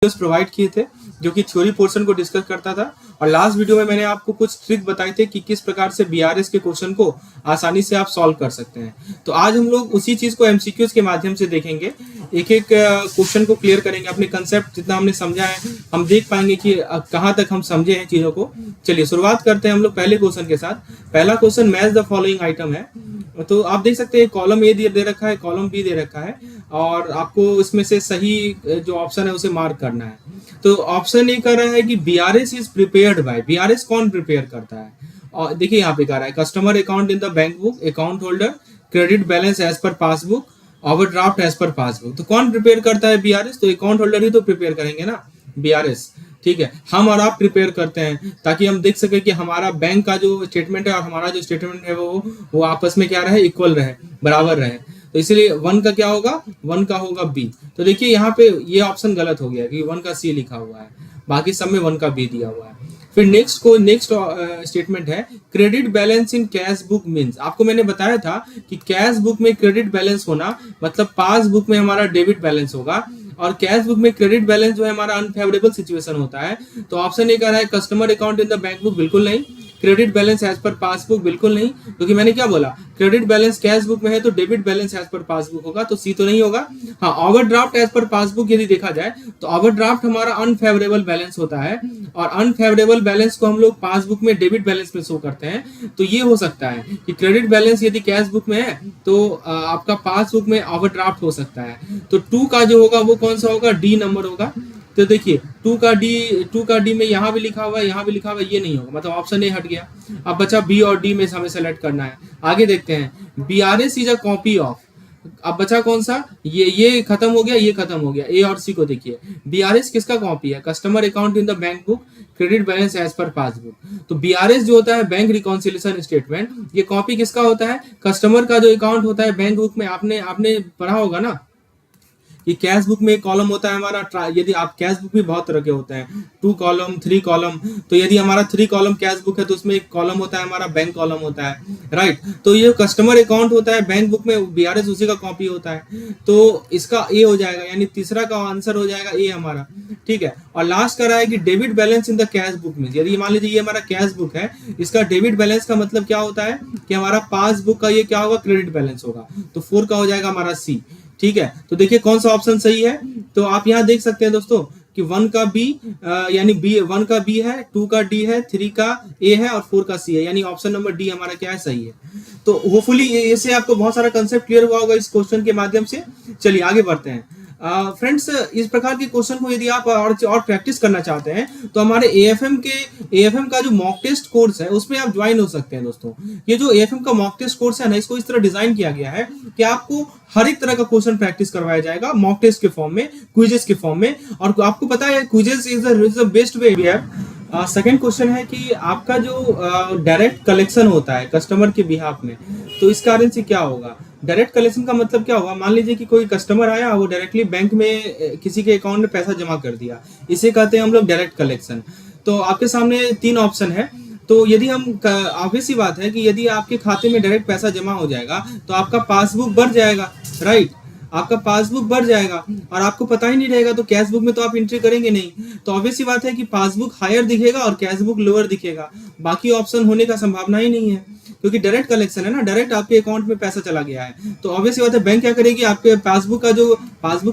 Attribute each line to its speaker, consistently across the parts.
Speaker 1: Videos provide किए थे जो कि थ्योरी पोर्शन को डिस्कस करता था, और लास्ट वीडियो में मैंने आपको कुछ ट्रिक बताए थे कि किस प्रकार से बीआरएस के क्वेश्चन को आसानी से आप सॉल्व कर सकते हैं। तो आज हम लोग उसी चीज को एमसीक्यूज के माध्यम से देखेंगे, एक एक क्वेश्चन को क्लियर करेंगे। अपने कंसेप्ट जितना हमने समझा है हम देख पाएंगे कि कहाँ तक हम समझे हैं चीजों को। चलिए शुरुआत करते हैं हम लोग पहले क्वेश्चन के साथ। पहला question match the following item है। तो आप देख सकते हैं कॉलम ए दे रखा है, कॉलम बी दे रखा है, और आपको इसमें से सही जो ऑप्शन है उसे मार्क करना है। तो ऑप्शन ए कह रहा है कि BRS is prepared by. BRS कौन प्रिपेयर करता है? और देखिए यहाँ पे कह रहा है customer account in the bank book, account holder, credit balance as per passbook, overdraft as per passbook. तो कौन प्रिपेयर करता है बीआरएस? तो अकाउंट होल्डर ही तो प्रिपेयर करेंगे ना बीआरएस। ठीक है, हम और आप प्रिपेयर करते हैं ताकि हम देख सके कि हमारा बैंक का जो स्टेटमेंट है और हमारा जो स्टेटमेंट है वो आपस में क्या रहे, इक्वल रहे, बराबर रहे। तो इसलिए वन का क्या होगा? वन का होगा बी। तो देखिए यहाँ पे ये ऑप्शन गलत हो गया कि वन का सी लिखा हुआ है, बाकी सब में वन का बी दिया हुआ है। फिर नेक्स्ट स्टेटमेंट है क्रेडिट बैलेंस इन कैश बुक मीन्स। आपको मैंने बताया था कि कैश बुक में क्रेडिट बैलेंस होना मतलब पासबुक में हमारा डेबिट बैलेंस होगा, और कैश बुक में क्रेडिट बैलेंस जो है हमारा अनफेवरेबल सिचुएशन होता है। तो ऑप्शन ए कह रहा है customer account in the bank book, बिल्कुल नहीं। Credit balance as per passbook, बिल्कुल नहीं, क्योंकि मैंने क्या बोला, क्रेडिट बैलेंस कैश बुक में है तो debit balance as per passbook होगा, तो सी तो नहीं होगा। हाँ, ओवरड्राफ्ट एज पर पासबुक यदि देखा जाए तो ओवरड्राफ्ट हमारा अनफेवरेबल बैलेंस होता है, और अनफेवरेबल बैलेंस को हम लोग पासबुक में डेबिट बैलेंस में शो करते हैं। तो ये हो सकता है कि क्रेडिट बैलेंस यदि कैश बुक में है तो आपका पासबुक में ओवरड्राफ्ट हो सकता है। तो 2 का जो होगा वो कौन सा होगा? डी नंबर होगा। तो देखिए 2 का डी में यहाँ भी लिखा हुआ है, यहाँ भी लिखा हुआ है, ये नहीं होगा, मतलब ऑप्शन ए हट गया। अब बचा बी और डी में हमें सेलेक्ट करना है। आगे देखते हैं BRS is a copy of. अब बचा कौन सा? ये खत्म हो गया, ये खत्म हो गया। ए और सी को देखिए, बीआरएस किसका कॉपी है? Customer account in the bank book, credit balance as per passbook. तो बीआरएस जो होता है बैंक रिकॉन्सिलिएशन स्टेटमेंट, ये कॉपी किसका होता है? कस्टमर का जो अकाउंट होता है बैंक बुक में। आपने पढ़ा होगा ना कि कैश बुक में एक कॉलम होता है हमारा, यदि आप कैश बुक भी बहुत तरह के होते हैं, 2 कॉलम 3 कॉलम। तो यदि हमारा 3 कॉलम कैश बुक है तो उसमें एक कॉलम होता है हमारा बैंक कॉलम होता है, राइट। तो ये कस्टमर अकाउंट होता है बैंक बुक में, बीआरएस उसी का कॉपी होता है। तो इसका ए हो जाएगा, यानी तीसरा का आंसर हो जाएगा ए हमारा। ठीक है, और लास्ट का रहा है कि debit balance in the cash book में। यदि मान लीजिए ये हमारा कैश बुक है, इसका डेबिट बैलेंस का मतलब क्या होता है कि हमारा पासबुक का ये क्या होगा? क्रेडिट बैलेंस होगा। तो 4 का हो जाएगा हमारा सी। ठीक है, तो देखिए कौन सा ऑप्शन सही है। तो आप यहाँ देख सकते हैं दोस्तों कि 1 का बी यानी बी, 1 का बी है, 2 का डी है, 3 का ए है और 4 का सी है, यानी ऑप्शन नंबर डी हमारा क्या है? सही है। तो होपफुली इससे आपको बहुत सारा कंसेप्ट क्लियर हुआ होगा इस क्वेश्चन के माध्यम से। चलिए आगे बढ़ते हैं। फ्रेंड्स, इस प्रकार के क्वेश्चन को यदि आप और प्रैक्टिस करना चाहते हैं तो हमारे एएफएम का जो मॉक टेस्ट कोर्स है उसमें आप ज्वाइन हो सकते हैं दोस्तों। ये जो एएफएम का मॉक टेस्ट कोर्स है ना, इसको इस तरह डिजाइन किया गया है कि आपको हर एक तरह का क्वेश्चन प्रैक्टिस करवाया जाएगा मॉक टेस्ट के फॉर्म में, क्विजेस के फॉर्म में। और आपको पता है quizzes is the best way we have. Second question है कि आपका जो डायरेक्ट कलेक्शन होता है कस्टमर के बिहाफ में, तो इस कारण से क्या होगा? डायरेक्ट कलेक्शन का मतलब क्या होगा? मान लीजिए कि कोई कस्टमर आया, वो डायरेक्टली बैंक में किसी के अकाउंट में पैसा जमा कर दिया, इसे कहते हैं हम लोग डायरेक्ट कलेक्शन। तो आपके सामने 3 ऑप्शन है। तो यदि हम, ऑब्वियस सी बात है कि यदि आपके खाते में डायरेक्ट पैसा जमा हो जाएगा तो आपका पासबुक बढ़ जाएगा, राइट। आपका पासबुक बढ़ जाएगा और आपको पता ही नहीं रहेगा, तो कैश बुक में तो आप एंट्री करेंगे नहीं। तो ऑब्वियस सी बात है कि पासबुक हायर दिखेगा और कैश बुक लोअर दिखेगा, बाकी ऑप्शन होने का संभावना ही नहीं है, क्योंकि डायरेक्ट कलेक्शन है ना, डायरेक्ट आपके अकाउंट में पैसा चला गया है। तो ऑब्वियस सी बात है बैंक क्या करेगी? आपके पासबुक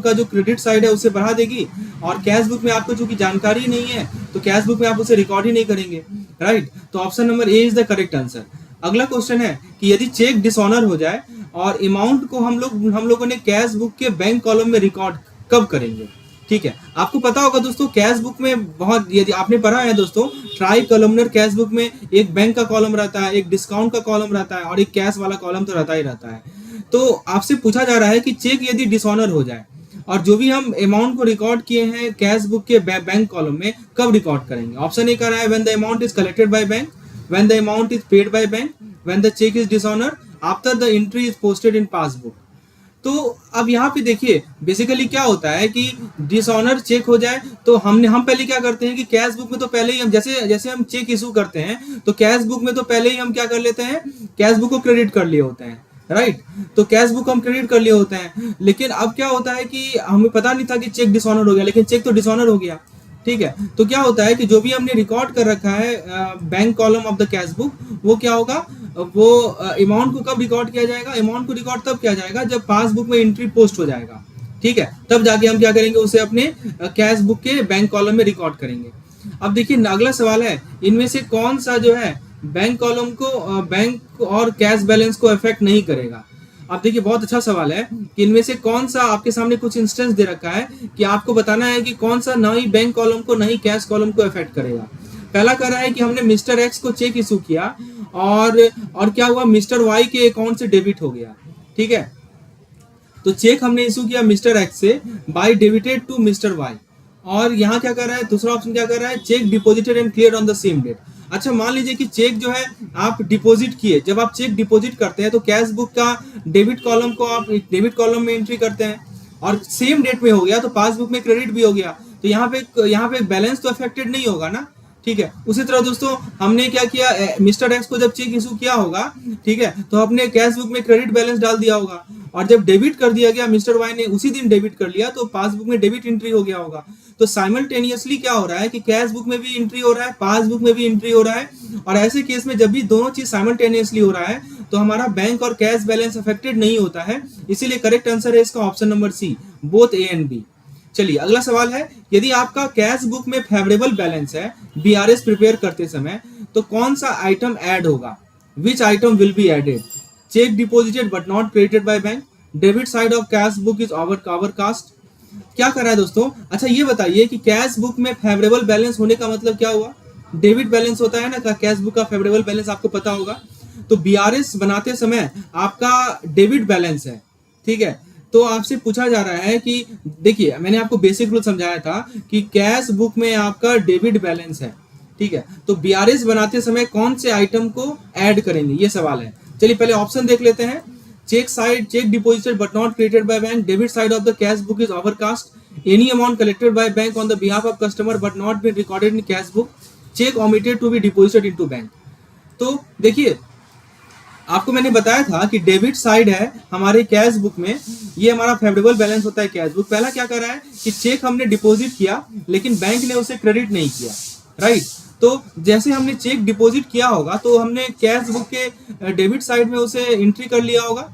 Speaker 1: का जो क्रेडिट साइड है उसे बढ़ा देगी, और कैश बुक में आपको चूंकि जानकारी नहीं है तो कैश बुक में आप उसे रिकॉर्ड ही नहीं करेंगे, राइट। तो option number A is the correct answer. अगला क्वेश्चन है कि यदि चेक डिसऑनर हो जाए और अमाउंट को हम लोगों ने कैश बुक के बैंक कॉलम में रिकॉर्ड कब करेंगे? ठीक है, आपको पता होगा दोस्तों कैश बुक में बहुत, यदि आपने पढ़ा है दोस्तों, ट्राई कॉलमनर कैश बुक में एक बैंक का कॉलम रहता है, एक डिस्काउंट का कॉलम रहता है और एक कैश वाला कॉलम तो रहता ही रहता है। तो आपसे पूछा जा रहा है कि चेक यदि डिसऑनर हो जाए और जो भी हम अमाउंट को रिकॉर्ड किए हैं कैश बुक के बैंक कॉलम में, कब रिकॉर्ड करेंगे? ऑप्शन ए कह रहा है when the amount is collected by bank, when the amount is paid by bank, when the cheque is dishonour, after the entry is posted in passbook. तो अब यहाँ पे देखिए बेसिकली क्या होता है कि डिसऑनर चेक हो जाए तो हम पहले क्या करते हैं कि कैश बुक में तो पहले ही हम जैसे हम चेक इशू करते हैं तो कैश बुक में तो पहले ही हम क्या कर लेते हैं, कैश बुक को क्रेडिट कर लिए होते हैं, राइट। तो कैश बुक हम क्रेडिट कर लिए होते हैं, लेकिन अब क्या होता है कि हमें पता नहीं था कि चेक डिसऑनर हो गया, लेकिन चेक तो डिसऑनर हो गया। ठीक है, तो क्या होता है कि जो भी हमने रिकॉर्ड कर रखा है bank column of the cash book, वो क्या होगा, वो अमाउंट को कब रिकॉर्ड किया जाएगा, अमाउंट को रिकॉर्ड तब किया जाएगा जब पासबुक में एंट्री पोस्ट हो जाएगा। ठीक है, तब जाके हम क्या करेंगे, उसे अपने कैश बुक के बैंक कॉलम में रिकॉर्ड करेंगे। अब देखिए अगला सवाल है, इनमें से कौन सा जो है बैंक कॉलम को बैंक और कैश बैलेंस को अफेक्ट नहीं करेगा। अब देखिए बहुत अच्छा सवाल है कि इनमें से कौन सा, आपके सामने कुछ इंस्टेंस दे रखा है कि आपको बताना है कि कौन सा ना ही बैंक कॉलम को ना ही कैश कॉलम को अफेक्ट करेगा। पहला कह रहा है कि हमने मिस्टर एक्स को चेक इशू किया और क्या हुआ, मिस्टर वाई के अकाउंट से डेबिट हो गया। ठीक है, तो चेक हमने इशू किया मिस्टर एक्स से, by debited to mister Y. और यहाँ क्या कर रहा है, दूसरा ऑप्शन क्या कर रहा है, cheque deposited and clear on the same date. अच्छा मान लीजिए कि चेक जो है आप डिपॉजिट किए, जब आप चेक डिपॉजिट करते हैं तो कैश बुक का डेबिट कॉलम को आप डेबिट कॉलम में एंट्री करते हैं और सेम डेट में हो गया तो पासबुक में क्रेडिट भी हो गया, तो यहाँ पे बैलेंस तो अफेक्टेड नहीं होगा ना। ठीक है, उसी तरह दोस्तों हमने क्या किया, मिस्टर एक्स को जब चेक इशू किया होगा, ठीक है, तो अपने कैश बुक में क्रेडिट बैलेंस डाल दिया होगा और जब डेबिट कर दिया गया, मिस्टर वाई ने उसी दिन डेबिट कर लिया तो पासबुक में डेबिट एंट्री हो गया होगा। तो साइमल्टेनियसली क्या हो रहा है कि कैश बुक में भी एंट्री हो रहा है, पासबुक में भी एंट्री हो रहा है। और ऐसे केस में जब भी दोनों चीज साइमल्टेनियसली हो रहा है तो हमारा बैंक और कैश बैलेंस अफेक्टेड नहीं होता है। इसीलिए करेक्ट आंसर है इसका option number C, both A and B. चलिए अगला सवाल है, यदि आपका कैश बुक में फेवरेबल बैलेंस है बीआरएस प्रिपेयर करते समय, तो कौन सा आइटम ऐड होगा, which item will be added, cheque deposited but not credited by bank, debit side of cash book is overcast. क्या कर रहा है दोस्तों, अच्छा ये बताइए कि कैश बुक में फेवरेबल बैलेंस होने का मतलब क्या हुआ, डेबिट बैलेंस होता है ना कैश बुक का फेवरेबल बैलेंस, आपको पता होगा। तो बीआरएस बनाते समय आपका डेबिट बैलेंस है। ठीक है, तो आपसे पूछा जा रहा है कि देखिए मैंने आपको बेसिक रूल समझाया था कि कैश बुक में आपका डेबिट बैलेंस है। ठीक है, तो बीआरएस बनाते समय कौन से आइटम को ऐड करेंगे, ये सवाल है। चलिए पहले ऑप्शन देख लेते हैं। Cheque deposited but not credited by bank, debit side of the cash book is overcast, any amount collected by bank on the behalf of customer but not been recorded in cash book, cheque omitted to be deposited into bank. तो देखिए आपको मैंने बताया था कि debit side है हमारे cash book में, ये हमारा फेवरेबल बैलेंस होता है कैश बुक। पहला क्या कर रहा है कि चेक हमने डिपॉजिट किया लेकिन बैंक ने उसे क्रेडिट नहीं किया, राइट। तो जैसे हमने चेक डिपॉजिट किया होगा तो हमने कैश बुक के डेबिट साइड में उसे एंट्री कर लिया होगा,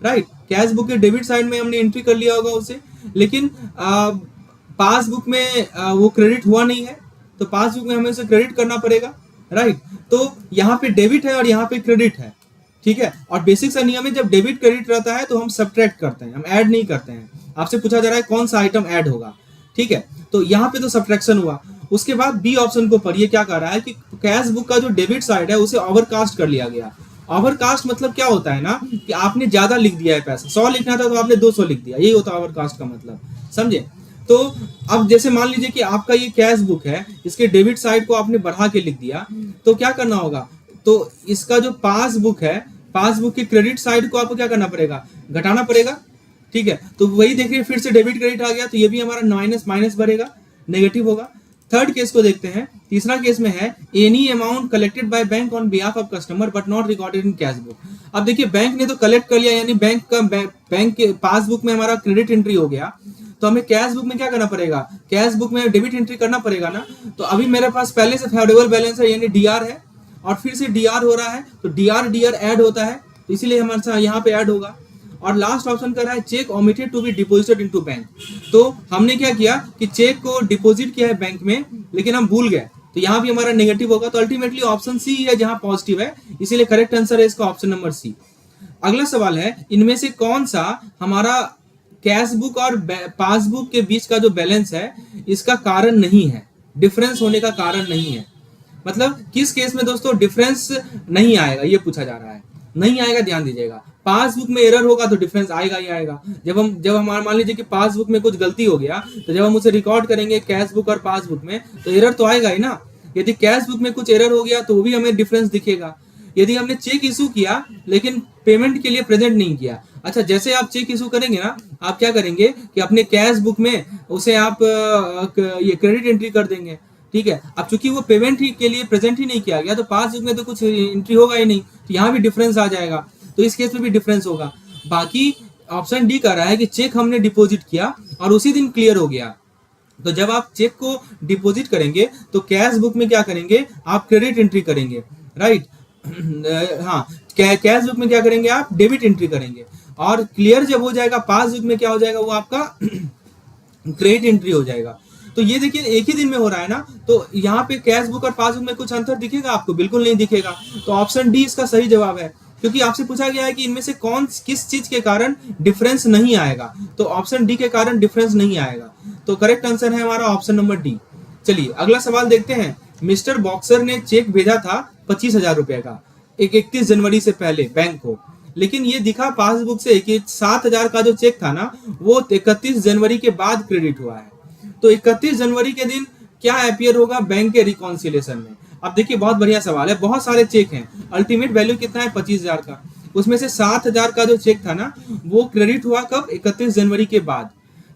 Speaker 1: राइट। कैश बुक के डेबिट साइड में हमने एंट्री कर लिया होगा उसे, लेकिन पासबुक में वो क्रेडिट हुआ नहीं है, तो पासबुक में हमें उसे क्रेडिट करना पड़ेगा, राइट। तो यहाँ पे डेबिट है और यहाँ पे क्रेडिट है। ठीक है, और बेसिक सा नियम है, जब डेबिट क्रेडिट रहता है तो हम सब्ट्रैक्ट करते हैं, हम ऐड नहीं करते हैं। आपसे पूछा जा रहा है कौन सा आइटम ऐड होगा, ठीक है, तो यहाँ पे तो सब्ट्रैक्शन हुआ। उसके बाद बी ऑप्शन को पढ़िए, क्या कर रहा है कि कैश बुक का जो डेबिट साइड है उसे ओवरकास्ट कर लिया गया। ओवरकास्ट मतलब क्या होता है ना कि आपने ज्यादा लिख दिया है पैसा, 100 लिखना था तो आपने 200 लिख दिया, यही होता है ओवरकास्ट का मतलब, समझे। तो अब जैसे मान लीजिए कि आपका ये कैश बुक है, इसके डेबिट साइड को आपने बढ़ा के लिख दिया, तो क्या करना होगा, तो इसका जो पासबुक है, पासबुक की क्रेडिट साइड को आपको क्या करना पड़ेगा, घटाना पड़ेगा। ठीक है, तो वही देखिए फिर से डेबिट क्रेडिट आ गया, तो ये भी हमारा माइनस माइनस भरेगा, नेगेटिव होगा। थर्ड केस को देखते हैं, तीसरा केस में है any amount collected by bank on behalf of customer but not recorded in cash book. अब देखिए बैंक ने तो कलेक्ट कर लिया, यानी बैंक के पासबुक में हमारा क्रेडिट एंट्री हो गया, तो हमें कैश बुक में क्या करना पड़ेगा, कैश बुक में डेबिट एंट्री करना पड़ेगा ना। तो अभी मेरे पास पहले से फेवरेबल बैलेंस है यानी डीआर है, और फिर से डीआर हो रहा है, तो डीआर ऐड होता है, तो इसीलिए हमारे यहाँ पे ऐड होगा। और लास्ट ऑप्शन कर रहा है cheque omitted to be deposited into bank. तो हमने क्या किया कि चेक को डिपॉजिट किया है बैंक में, लेकिन हम भूल गए, तो यहाँ भी हमारा नेगेटिव होगा। तो अल्टीमेटली ऑप्शन सी है जहां पॉजिटिव है, इसीलिए करेक्ट आंसर है इसका ऑप्शन नंबर सी। अगला सवाल है, इनमें से कौन सा हमारा कैश बुक और पासबुक के बीच का जो बैलेंस है इसका कारण नहीं है, डिफरेंस होने का कारण नहीं है। मतलब किस केस में दोस्तों डिफरेंस नहीं आएगा, ये पूछा जा रहा है। नहीं आएगा, ध्यान दीजिएगा, पासबुक में एरर होगा तो डिफरेंस आएगा ही आएगा। जब हमारा मान लीजिए कि पासबुक में कुछ गलती हो गया, तो जब हम उसे रिकॉर्ड करेंगे कैश बुक और पासबुक में, तो एरर तो आएगा ही ना। यदि कैश बुक में कुछ एरर हो गया तो वो भी हमें डिफरेंस दिखेगा। यदि हमने चेक इशू किया लेकिन पेमेंट के लिए प्रेजेंट नहीं किया, अच्छा जैसे आप चेक इशू करेंगे ना, आप क्या करेंगे कि अपने कैश बुक में उसे आप ये क्रेडिट एंट्री कर देंगे, ठीक है। अब चूंकि वो पेमेंट ही के लिए प्रेजेंट ही नहीं किया गया, तो पासबुक में तो कुछ एंट्री होगा ही नहीं, तो यहाँ भी डिफरेंस आ जाएगा। तो इस केस में भी डिफरेंस होगा। बाकी ऑप्शन डी कह रहा है कि चेक हमने डिपॉजिट किया और उसी दिन क्लियर हो गया, तो जब आप चेक को डिपॉजिट करेंगे तो कैश बुक में क्या करेंगे, आप क्रेडिट एंट्री करेंगे, राइट। हाँ, कैश बुक में क्या करेंगे, आप डेबिट एंट्री करेंगे, और क्लियर जब हो जाएगा पासबुक में क्या हो जाएगा, वो आपका क्रेडिट एंट्री हो जाएगा। तो ये देखिए एक ही दिन में हो रहा है ना, तो यहाँ पे कैश बुक और पासबुक में कुछ अंतर दिखेगा आपको, बिल्कुल नहीं दिखेगा। तो ऑप्शन डी इसका सही जवाब है, क्योंकि आपसे पूछा गया है कि इनमें से कौन किस चीज के कारण डिफरेंस नहीं आएगा, तो ऑप्शन डी के कारण डिफरेंस नहीं आएगा। तो करेक्ट आंसर है हमारा ऑप्शन नंबर डी। चलिए अगला सवाल देखते हैं। मिस्टर बॉक्सर ने चेक भेजा था 25,000 रुपए का 31 जनवरी से पहले बैंक को, लेकिन ये दिखा पासबुक से कि 7,000 का जो चेक था ना वो 31 जनवरी के बाद क्रेडिट हुआ है। तो 31 जनवरी के दिन क्या अपीयर होगा बैंक के रिकॉन्सिलेशन में? अब देखिए बहुत बढ़िया सवाल है, बहुत सारे चेक हैं, अल्टीमेट वैल्यू कितना है 25,000 का, उसमें से 7,000 का जो चेक था ना वो क्रेडिट हुआ कब, 31 जनवरी के बाद।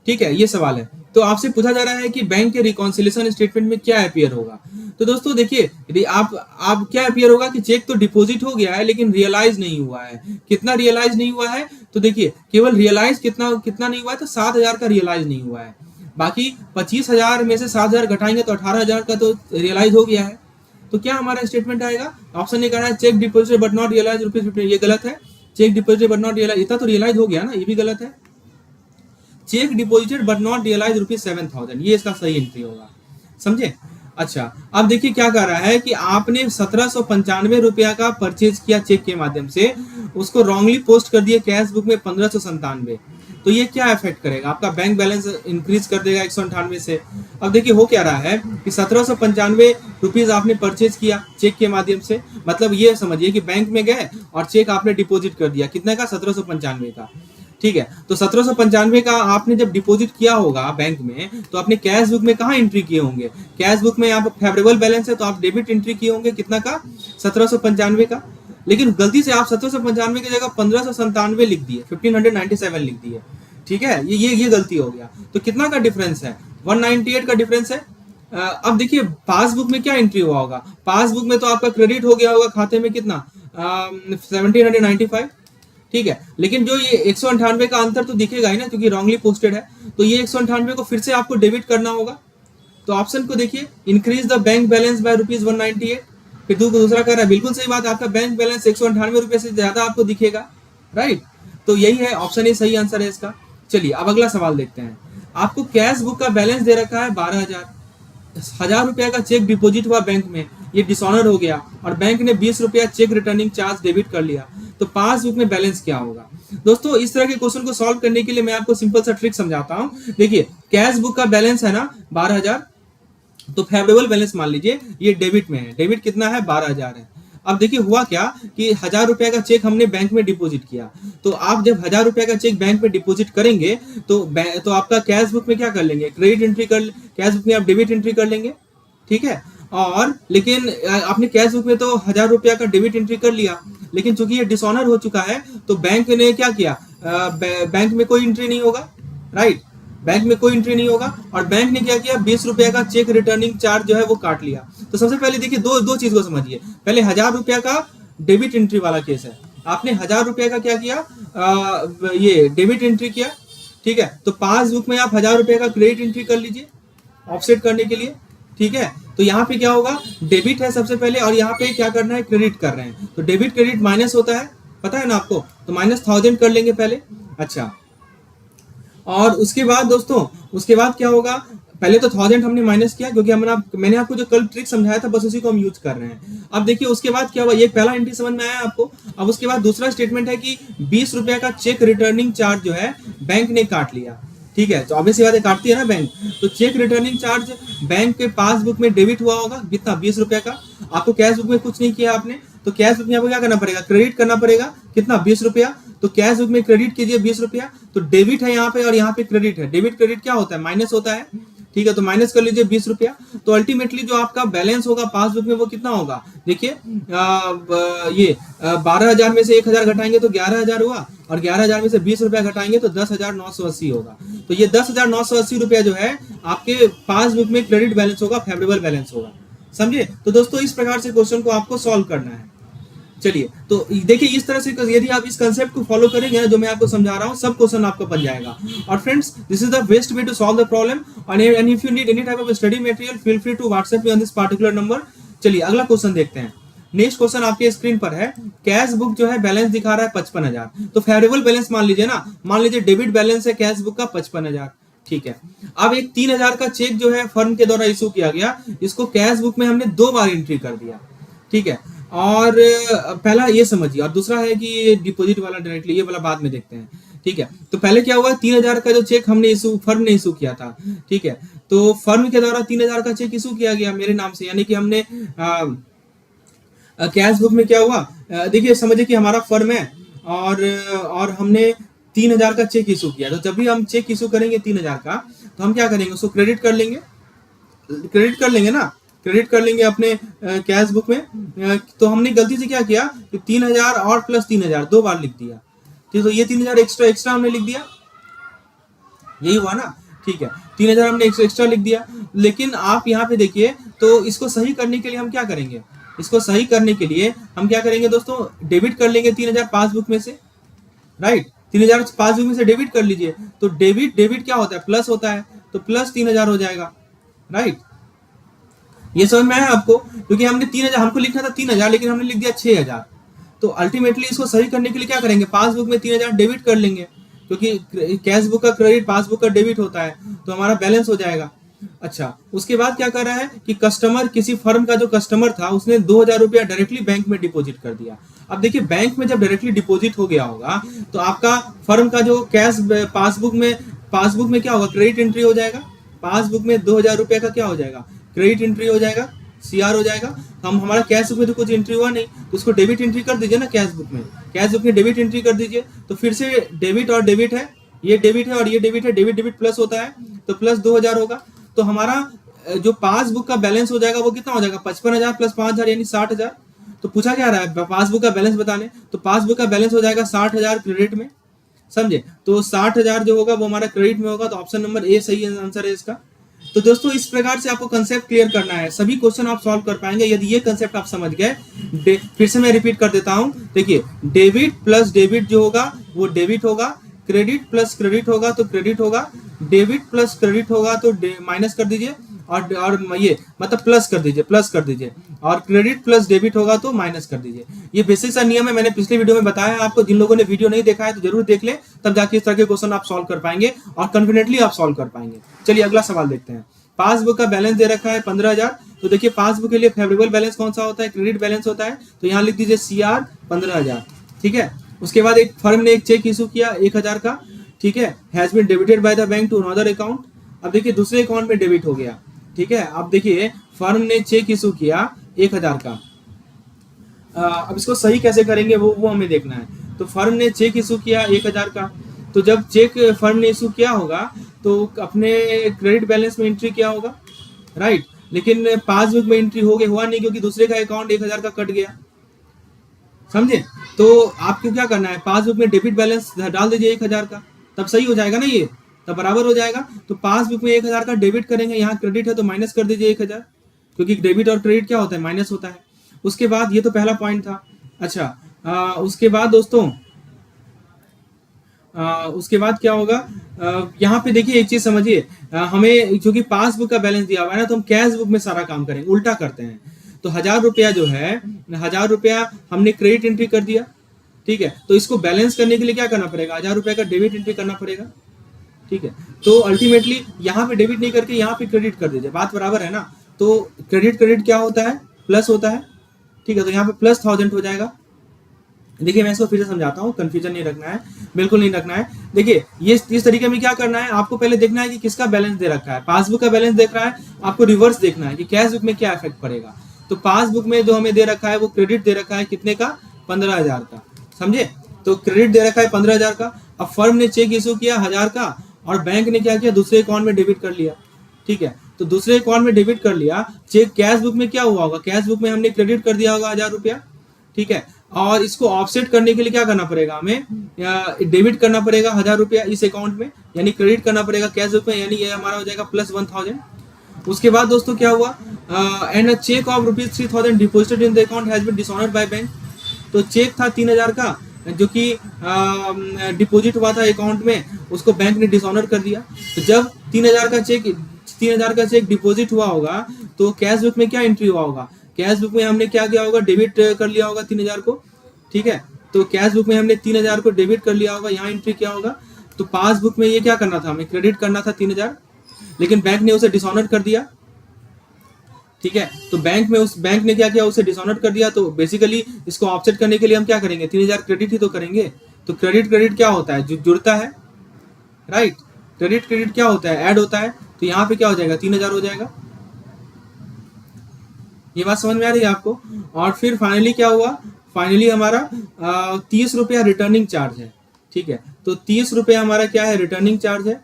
Speaker 1: ठीक है, ये सवाल है। तो आपसे पूछा जा रहा है कि बैंक के रिकॉन्सिलेशन स्टेटमेंट में क्या अपीयर होगा। तो दोस्तों देखिए, यदि आप क्या अपीयर होगा कि चेक तो डिपॉजिट हो गया है लेकिन रियलाइज नहीं हुआ है। कितना रियलाइज नहीं हुआ है, तो देखिए केवल रियलाइज कितना नहीं हुआ है, तो 7,000 का रियलाइज नहीं हुआ है। बाकी 25,000 में से 7,000 घटाएंगे तो 18,000 का तो रियलाइज हो गया है। तो क्या हमारा स्टेटमेंट आएगा, ऑप्शन ए कह रहा है cheque deposit but not realise ₹15, ये गलत है। Cheque deposit but not realise, इतना तो रियलाइज हो गया ना, ये भी गलत है। Cheque deposited but not realise ₹7,000, ये इसका सही एंट्री होगा, समझे। अच्छा, अब देखिए क्या कह रहा है कि आपने 1795 रुपया का परचेज किया चेक के माध्यम से, उसको रॉन्गली पोस्ट कर दिए कैश बुक में 1597। तो ये क्या इफेक्ट करेगा, आपका बैंक बैलेंस इंक्रीज कर देगा 198 से। अब देखिए हो क्या रहा है कि 1795 रुपीज आपने परचेज किया चेक के माध्यम से, मतलब ये समझिए कि बैंक में गए और चेक आपने डिपॉजिट कर दिया, कितने का, 1795 का। ठीक है, तो 1795 का आपने जब डिपॉजिट किया होगा बैंक में, तो अपने कैश बुक में कहाँ एंट्री किए होंगे, कैश बुक में यहाँ फेवरेबल बैलेंस है तो आप डेबिट एंट्री किए होंगे, कितना का, 1795 का। लेकिन गलती से आप 1795 की जगह 1597 लिख दिए, 1597 लिख दिए। ठीक है, ये गलती हो गया। तो कितना का डिफरेंस है, 198 का डिफरेंस है। अब देखिए पासबुक में क्या एंट्री हुआ होगा, पासबुक में तो आपका क्रेडिट हो गया होगा खाते में, कितना 1795। ठीक है, लेकिन जो ये 198 का अंतर तो दिखेगा ही ना, क्योंकि रॉन्गली पोस्टेड है। तो ये 198 को फिर से आपको डेबिट करना होगा। तो ऑप्शन को देखिए, increase the bank balance bye ₹198। फिर दूसरा कर रहा है, बिल्कुल सही बात, आपका बैंक बैलेंस 198 रुपए से ज्यादा आपको दिखेगा, राइट। तो यही है, ऑप्शन ए सही आंसर है इसका। चलिए अब अगला सवाल देखते हैं। आपको कैश बुक का बैलेंस दे रखा है 12,000, 1,000 रुपया का चेक डिपॉजिट हुआ बैंक में, ये डिसऑनर हो गया और बैंक ने 20 रुपया चेक रिटर्निंग चार्ज डेबिट कर लिया, तो पासबुक में बैलेंस क्या होगा। दोस्तों इस तरह के क्वेश्चन को सॉल्व करने के लिए मैं आपको सिंपल सा ट्रिक समझाता हूं। देखिए कैश बुक का बैलेंस है ना 12,000, तो फेवरेबल बैलेंस मान लीजिए ये डेबिट में है, डेबिट कितना है 12,000 है। अब देखिए हुआ क्या कि 1,000 रुपया का चेक हमने बैंक में डिपॉजिट किया, तो आप जब 1,000 रुपया का चेक बैंक में डिपॉजिट करेंगे तो आपका कैश बुक में क्या कर लेंगे, क्रेडिट एंट्री कर, कैश बुक में आप डेबिट एंट्री कर लेंगे। ठीक है, और लेकिन आपने कैश बुक में तो 1,000 रुपया का डेबिट एंट्री कर लिया, लेकिन चूंकि ये डिसऑनर हो चुका है तो बैंक ने क्या किया, बैंक में कोई एंट्री नहीं होगा, राइट, बैंक में कोई एंट्री नहीं होगा। और बैंक ने क्या किया, 20 रुपया का चेक रिटर्निंग चार्ज जो है वो काट लिया। तो सबसे पहले देखिए दो चीज को समझिए। पहले 1,000 रुपया का डेबिट एंट्री वाला केस है, आपने 1,000 रुपया का क्या किया, ये डेबिट एंट्री किया। ठीक है, तो पासबुक में आप 1,000 रुपया का क्रेडिट एंट्री कर लीजिए ऑफसेट करने के लिए। ठीक है, तो यहाँ पे क्या होगा, डेबिट है सबसे पहले और यहाँ पे क्या करना है, क्रेडिट कर रहे हैं। तो डेबिट क्रेडिट माइनस होता है, पता है ना आपको, तो -1,000 कर लेंगे पहले। अच्छा, और उसके बाद दोस्तों उसके बाद क्या होगा, पहले तो 1,000 हमने माइनस किया क्योंकि मैंने आपको जो कल ट्रिक समझाया था बस उसी को हम यूज कर रहे हैं। अब देखिए उसके बाद क्या हुआ, ये पहला एंट्री समझ में आया आपको। अब उसके बाद दूसरा स्टेटमेंट है कि 20 रुपया का चेक रिटर्निंग चार्ज जो है बैंक ने काट लिया। ठीक है, तो ऑब्वियस बात है काटती है ना बैंक, तो चेक रिटर्निंग चार्ज बैंक के पासबुक में डेबिट हुआ होगा, कितना 20 रुपया का। आपको कैश बुक में कुछ नहीं किया आपने, तो कैश बुक में आपको क्या करना पड़ेगा, क्रेडिट करना पड़ेगा, कितना 20 रुपया। तो कैश बुक में क्रेडिट कीजिए 20 रुपया, तो डेबिट है यहाँ पे और यहाँ पे क्रेडिट है। डेबिट क्रेडिट क्या होता है, माइनस होता है। ठीक है, तो माइनस कर लीजिए 20 रुपया। तो अल्टीमेटली जो आपका बैलेंस होगा पासबुक में वो कितना होगा, देखिए ये 12,000 में से 1,000 घटाएंगे तो 11,000 हुआ, और 11,000 में से 20 रुपया घटाएंगे तो 10,980 होगा। तो ये 10,980 रुपया जो है आपके पासबुक में क्रेडिट बैलेंस होगा, फेवरेबल बैलेंस होगा, समझे। तो दोस्तों इस प्रकार से क्वेश्चन को आपको सॉल्व करना है। चलिए, तो देखिए इस तरह से यदि आप इस कंसेप्ट को फॉलो करेंगे ना, जो मैं आपको समझा रहा हूँ, सब क्वेश्चन आपका बन जाएगा। और friends, this is the best way to solve the problem, and if you need any type of study material, feel free to WhatsApp me on this particular number. चलिए अगला क्वेश्चन देखते हैं। नेक्स्ट क्वेश्चन आपके screen पर है, cash book जो है balance दिखा रहा है 55,000, तो फेवरेबल बैलेंस मान लीजिए ना, मान लीजिए डेबिट बैलेंस है कैश बुक का 55,000, ठीक है। अब एक 3,000 का चेक जो है फर्म के द्वारा इशू किया गया, इसको कैश बुक में हमने 2 बार एंट्री कर दिया, ठीक है। और पहला ये समझिए, और दूसरा है कि डिपॉजिट वाला डायरेक्टली, ये वाला बाद में देखते हैं, ठीक है। तो पहले क्या हुआ, 3,000 का जो चेक हमने फर्म ने इशू किया था, ठीक है। तो फर्म के द्वारा 3,000 का चेक इशू किया गया मेरे नाम से, यानी कि हमने कैश बुक में क्या हुआ, देखिए समझिए कि हमारा फर्म है और हमने 3,000 का चेक इशू किया। तो जब भी हम चेक इशू करेंगे 3,000 का, तो हम क्या करेंगे, उसको क्रेडिट कर लेंगे, ना, क्रेडिट कर लेंगे अपने कैश बुक में। तो हमने गलती से क्या किया कि 3,000 और प्लस 3,000 2 बार लिख दिया, ठीक। तो ये 3,000 एक्स्ट्रा हमने लिख दिया, यही हुआ ना, ठीक है। 3,000 हमने एक्स्ट्रा लिख दिया। लेकिन आप यहाँ पे देखिए, तो इसको सही करने के लिए हम क्या करेंगे, इसको सही करने के लिए हम क्या करेंगे दोस्तों, डेबिट कर लेंगे 3,000 पासबुक में से, राइट। 3,000 पासबुक में से डेबिट कर लीजिए। तो डेबिट क्या होता है, प्लस होता है, तो प्लस 3,000 हो जाएगा, राइट। ये समझ में आया आपको, क्योंकि हमने 3,000, हमको लिखना था 3,000, लेकिन हमने लिख दिया 6,000। तो अल्टीमेटली इसको सही करने के लिए क्या करेंगे, पासबुक में 3,000 डेबिट कर लेंगे, क्योंकि कैश बुक का क्रेडिट पासबुक का डेबिट होता है, तो हमारा बैलेंस हो जाएगा। अच्छा, उसके बाद क्या कर रहा है कि कस्टमर, किसी फर्म का जो कस्टमर था, उसने 2,000 रुपया डायरेक्टली बैंक में डिपॉजिट कर दिया। अब देखिए, बैंक में जब डायरेक्टली डिपॉजिट हो गया होगा, तो आपका फर्म का जो कैश पासबुक में क्या होगा, क्रेडिट एंट्री हो जाएगा। पासबुक में 2,000 रुपये का क्या हो जाएगा, क्रेडिट एंट्री हो जाएगा, सीआर हो जाएगा। हम हमारा कैश बुक में तो कुछ एंट्री हुआ नहीं, तो उसको डेबिट एंट्री कर दीजिए ना, कैश बुक में डेबिट एंट्री कर दीजिए। तो फिर से डेबिट और डेबिट है, ये डेबिट है और ये डेबिट है, डेबिट प्लस होता है, तो प्लस 2,000 होगा। तो हमारा जो पासबुक का बैलेंस हो जाएगा वो कितना हो जाएगा, 55,000 प्लस 5,000 यानी 60,000। तो पूछा क्या रहा है, पासबुक का बैलेंस बताने, तो पासबुक का बैलेंस हो जाएगा 60,000 क्रेडिट में, समझे। तो 60,000 जो होगा वो हमारा क्रेडिट में होगा, तो ऑप्शन नंबर ए सही आंसर है इसका। तो दोस्तों, इस प्रकार से आपको कंसेप्ट क्लियर करना है, सभी क्वेश्चन आप सॉल्व कर पाएंगे यदि ये कंसेप्ट आप समझ गए। फिर से मैं रिपीट कर देता हूं, देखिए, डेबिट प्लस डेबिट जो होगा वो डेबिट होगा, क्रेडिट प्लस क्रेडिट होगा तो क्रेडिट होगा, डेबिट प्लस क्रेडिट होगा तो माइनस कर दीजिए, और ये मतलब प्लस कर दीजिए, और क्रेडिट प्लस डेबिट होगा तो माइनस कर दीजिए। ये बेसिक सा नियम है, मैंने पिछले वीडियो में बताया आपको। जिन लोगों ने वीडियो नहीं देखा है तो जरूर देख ले, तब जाके इस तरह के क्वेश्चन आप सॉल्व कर पाएंगे और कॉन्फिडेंटली आप सॉल्व कर पाएंगे। चलिए अगला सवाल देखते हैं। पासबुक का बैलेंस दे रखा है 15,000, तो देखिए पासबुक के लिए फेवरेबल बैलेंस कौन सा होता है, क्रेडिट बैलेंस होता है, तो यहाँ लिख दीजिए CR 15,000, ठीक है। उसके बाद एक फर्म ने एक चेक इशू किया 1,000 का, ठीक है, has been debited by the bank to another account. अब देखिए दूसरे अकाउंट में डेबिट हो गया, ठीक है। अब देखिए फर्म ने चेक इशू किया 1,000 का, अब इसको सही कैसे करेंगे वो हमें देखना है। तो फर्म ने चेक इशू किया 1,000 का, तो जब चेक फर्म ने इशू किया होगा तो अपने क्रेडिट बैलेंस में एंट्री किया होगा, राइट। लेकिन पासबुक में एंट्री हुआ नहीं, क्योंकि दूसरे का अकाउंट 1,000 का कट गया, समझे। तो आपको क्या करना है, पासबुक में डेबिट बैलेंस डाल दीजिए 1,000 का, तब सही हो जाएगा ना, ये तब बराबर हो जाएगा। तो पासबुक में 1,000 का डेबिट करेंगे, यहाँ क्रेडिट है तो माइनस कर दीजिए 1,000, क्योंकि डेबिट और क्रेडिट क्या होता है, माइनस होता है। उसके बाद ये तो पहला पॉइंट था। अच्छा, उसके बाद दोस्तों उसके बाद क्या होगा, यहाँ पे देखिए एक चीज समझिए, हमें क्योंकि पासबुक का बैलेंस दिया हुआ है ना, तो हम कैश बुक में सारा काम करेंगे, उल्टा करते हैं। तो 1,000 रुपया जो है, 1,000 रुपया हमने क्रेडिट एंट्री कर दिया, ठीक है। तो इसको बैलेंस करने के लिए क्या करना पड़ेगा, 1,000 रुपया का डेबिट एंट्री करना पड़ेगा, ठीक है। तो अल्टीमेटली यहाँ पे डेबिट नहीं करके यहाँ पे क्रेडिट कर दीजिए, बात बराबर है ना। तो क्रेडिट क्या होता है, प्लस होता है, ठीक है। तो यहाँ पे प्लस 1,000 हो जाएगा। देखिए मैं इसको फिर से समझाता हूँ, कंफ्यूजन नहीं रखना है, बिल्कुल नहीं रखना है। देखिए ये इस तरीके में क्या करना है, आपको पहले देखना है कि किसका बैलेंस दे रखा है। पासबुक का बैलेंस देख रहा है, आपको रिवर्स देखना है कि कैश बुक में क्या इफेक्ट पड़ेगा। तो पासबुक में जो हमें दे रखा है वो क्रेडिट दे रखा है कितने का, 15,000 का, समझे। तो क्रेडिट दे रखा है 15,000 का। अब फर्म ने चेक इशू किया 1,000 का, और बैंक ने क्या किया, दूसरे अकाउंट में डेबिट कर लिया, ठीक है। तो दूसरे अकाउंट में डेबिट कर लिया, चेक कैश बुक में क्या हुआ होगा, कैश बुक में हमने क्रेडिट कर दिया होगा 1,000 रुपया, ठीक है। और इसको ऑफसेट करने के लिए क्या करना पड़ेगा, हमें डेबिट करना पड़ेगा 1,000 रुपया इस अकाउंट में, यानी क्रेडिट करना पड़ेगा कैश बुक में, यानी ये हमारा हो जाएगा प्लस 1,000। उसके बाद दोस्तों क्या हुआ, and a cheque of ₹3,000 deposited in the account has been dishonoured by bank. तो चेक था 3,000 का जो कि डिपॉजिट हुआ था अकाउंट में, उसको बैंक ने डिसऑनर कर दिया। तो जब 3,000 का चेक डिपॉजिट हुआ होगा तो कैश बुक में क्या एंट्री हुआ होगा, कैश बुक में हमने क्या किया होगा, डेबिट कर लिया होगा 3,000 को, ठीक है। तो कैश बुक में हमने 3,000 को डेबिट कर लिया होगा, यहाँ एंट्री किया होगा। तो पासबुक में ये क्या करना था, हमें क्रेडिट करना था 3,000, लेकिन बैंक ने उसे डिसऑनर कर दिया, ठीक है। तो बैंक ने क्या किया, उसे डिसऑनर कर दिया। तो बेसिकली इसको ऑफसेट करने के लिए हम क्या करेंगे, 3,000 क्रेडिट ही तो करेंगे। तो क्रेडिट क्या होता है, जुड़ता है, राइट। क्रेडिट क्या होता है, ऐड होता है। तो यहाँ पे क्या हो जाएगा, 3,000 हो जाएगा। ये बात समझ में आ रही है आपको। और फिर फाइनली क्या हुआ, फाइनली हमारा 30 रुपया रिटर्निंग चार्ज है, ठीक है। तो 30 रुपया हमारा क्या है, रिटर्निंग चार्ज है।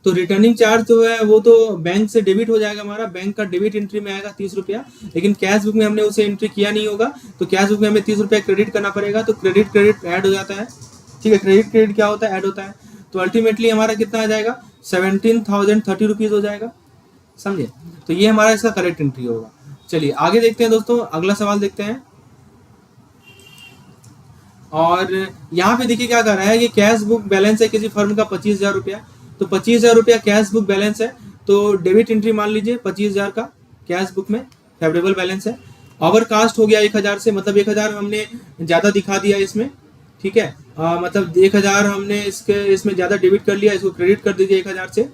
Speaker 1: तो रिटर्निंग चार्ज जो है वो तो बैंक से डेबिट हो जाएगा, हमारा बैंक का डेबिट एंट्री में आएगा 30 रुपया, लेकिन कैश बुक में हमने उसे एंट्री किया नहीं होगा। तो कैश बुक में हमें 30 रुपया क्रेडिट करना पड़ेगा। तो क्रेडिट ऐड हो जाता है, ठीक है। क्रेडिट क्या होता है, ऐड होता है। तो अल्टीमेटली हमारा कितना आ जाएगा, 17,030 रुपीज हो जाएगा, समझे। तो ये हमारा इसका करेक्ट एंट्री होगा। चलिए आगे देखते हैं दोस्तों, अगला सवाल देखते हैं। और यहाँ पे देखिए क्या कर रहा है, ये कैश बुक बैलेंस है किसी फर्म का 25,000 रुपया। तो 25,000 रुपया कैश बुक बैलेंस है, तो डेबिट एंट्री मान लीजिए 25,000 का कैश बुक में फेवरेबल बैलेंस है। ओवर कास्ट हो गया 1,000 से, मतलब 1,000 हमने ज्यादा दिखा दिया इसमें, ठीक है। मतलब 1,000 हमने इसमें ज्यादा डेबिट कर लिया, इसको क्रेडिट कर दीजिए 1,000 से।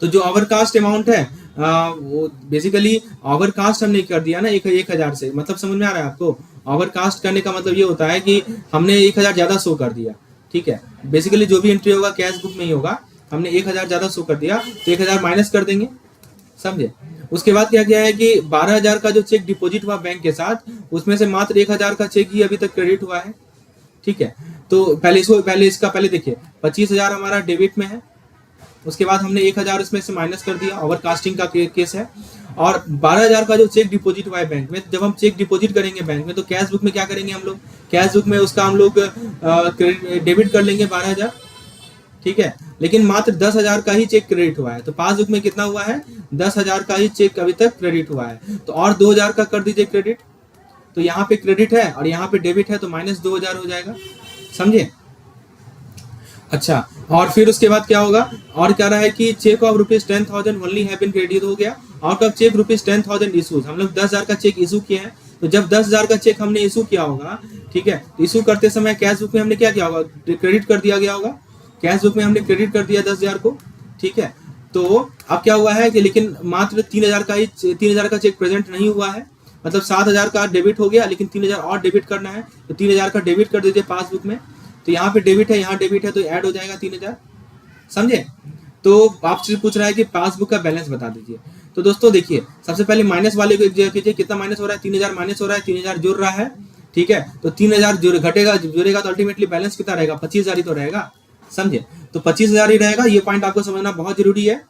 Speaker 1: तो जो ओवरकास्ट अमाउंट है वो बेसिकली ओवरकास्ट हमने कर दिया ना 1,000 से, मतलब समझ में आ रहा है आपको। ओवरकास्ट करने का मतलब ये होता है कि हमने 1,000 ज्यादा शो कर दिया, ठीक है। बेसिकली जो भी एंट्री होगा कैश बुक में ही होगा, हमने 1,000 ज्यादा शो कर दिया तो 1,000 माइनस कर देंगे, समझे। उसके बाद क्या किया है कि 12,000 का जो चेक डिपॉजिट हुआ बैंक के साथ, उसमें से मात्र 1,000 का चेक ही अभी तक क्रेडिट हुआ है, ठीक है। तो पहले देखिए 25,000 हमारा डेबिट में है, उसके बाद हमने 1,000 इसमें से माइनस कर दिया, ओवरकास्टिंग का केस है। और 12,000 का जो चेक डिपॉजिट हुआ है बैंक में, जब हम चेक डिपॉजिट करेंगे बैंक में तो कैश बुक में क्या करेंगे हम लोग, कैश बुक में उसका हम लोग डेबिट कर लेंगे 12,000, ठीक है। लेकिन मात्र 10,000 का ही चेक क्रेडिट हुआ है। तो पासबुक में कितना हुआ है, 10,000 का ही चेक अभी तक क्रेडिट हुआ है। तो और 2,000 का कर दीजिए क्रेडिट। तो यहाँ पे क्रेडिट है और यहाँ पे डेबिट है, तो माइनस 2,000 हो जाएगा, समझे। अच्छा, और फिर उसके बाद क्या होगा, और कह रहा है कि cheque of ₹10,000 only have been credit हो गया, आउट ऑफ चेक ₹10,000 इशूज। हम लोग 10,000 का चेक इशू किए हैं। तो जब 10,000 का चेक हमने इशू किया होगा, ठीक है, तो इशू करते समय कैश बुक में हमने क्या किया होगा, क्रेडिट कर दिया गया होगा। कैश बुक में हमने क्रेडिट कर दिया 10,000 को, ठीक है। तो अब क्या हुआ है कि लेकिन मात्र 3,000 का चेक प्रेजेंट नहीं हुआ है, मतलब 7,000 का डेबिट हो गया, लेकिन 3,000 और डेबिट करना है। तो 3,000 का डेबिट कर दीजिए पासबुक में। तो यहाँ पे डेबिट है, यहाँ डेबिट है, तो ऐड हो जाएगा 3,000, समझे। तो आपसे पूछ रहा है कि पासबुक का बैलेंस बता दीजिए। तो दोस्तों देखिए, सबसे पहले माइनस वाले को कीजिए, कितना माइनस हो रहा है, 3,000 माइनस हो रहा है, 3,000 जुड़ रहा है, ठीक है। तो 3,000 जुड़ेगा तो अल्टीमेटली बैलेंस कितना रहेगा, 25,000 ही तो रहेगा, समझे। तो 25,000 ही रहेगा। ये पॉइंट आपको समझना बहुत जरूरी है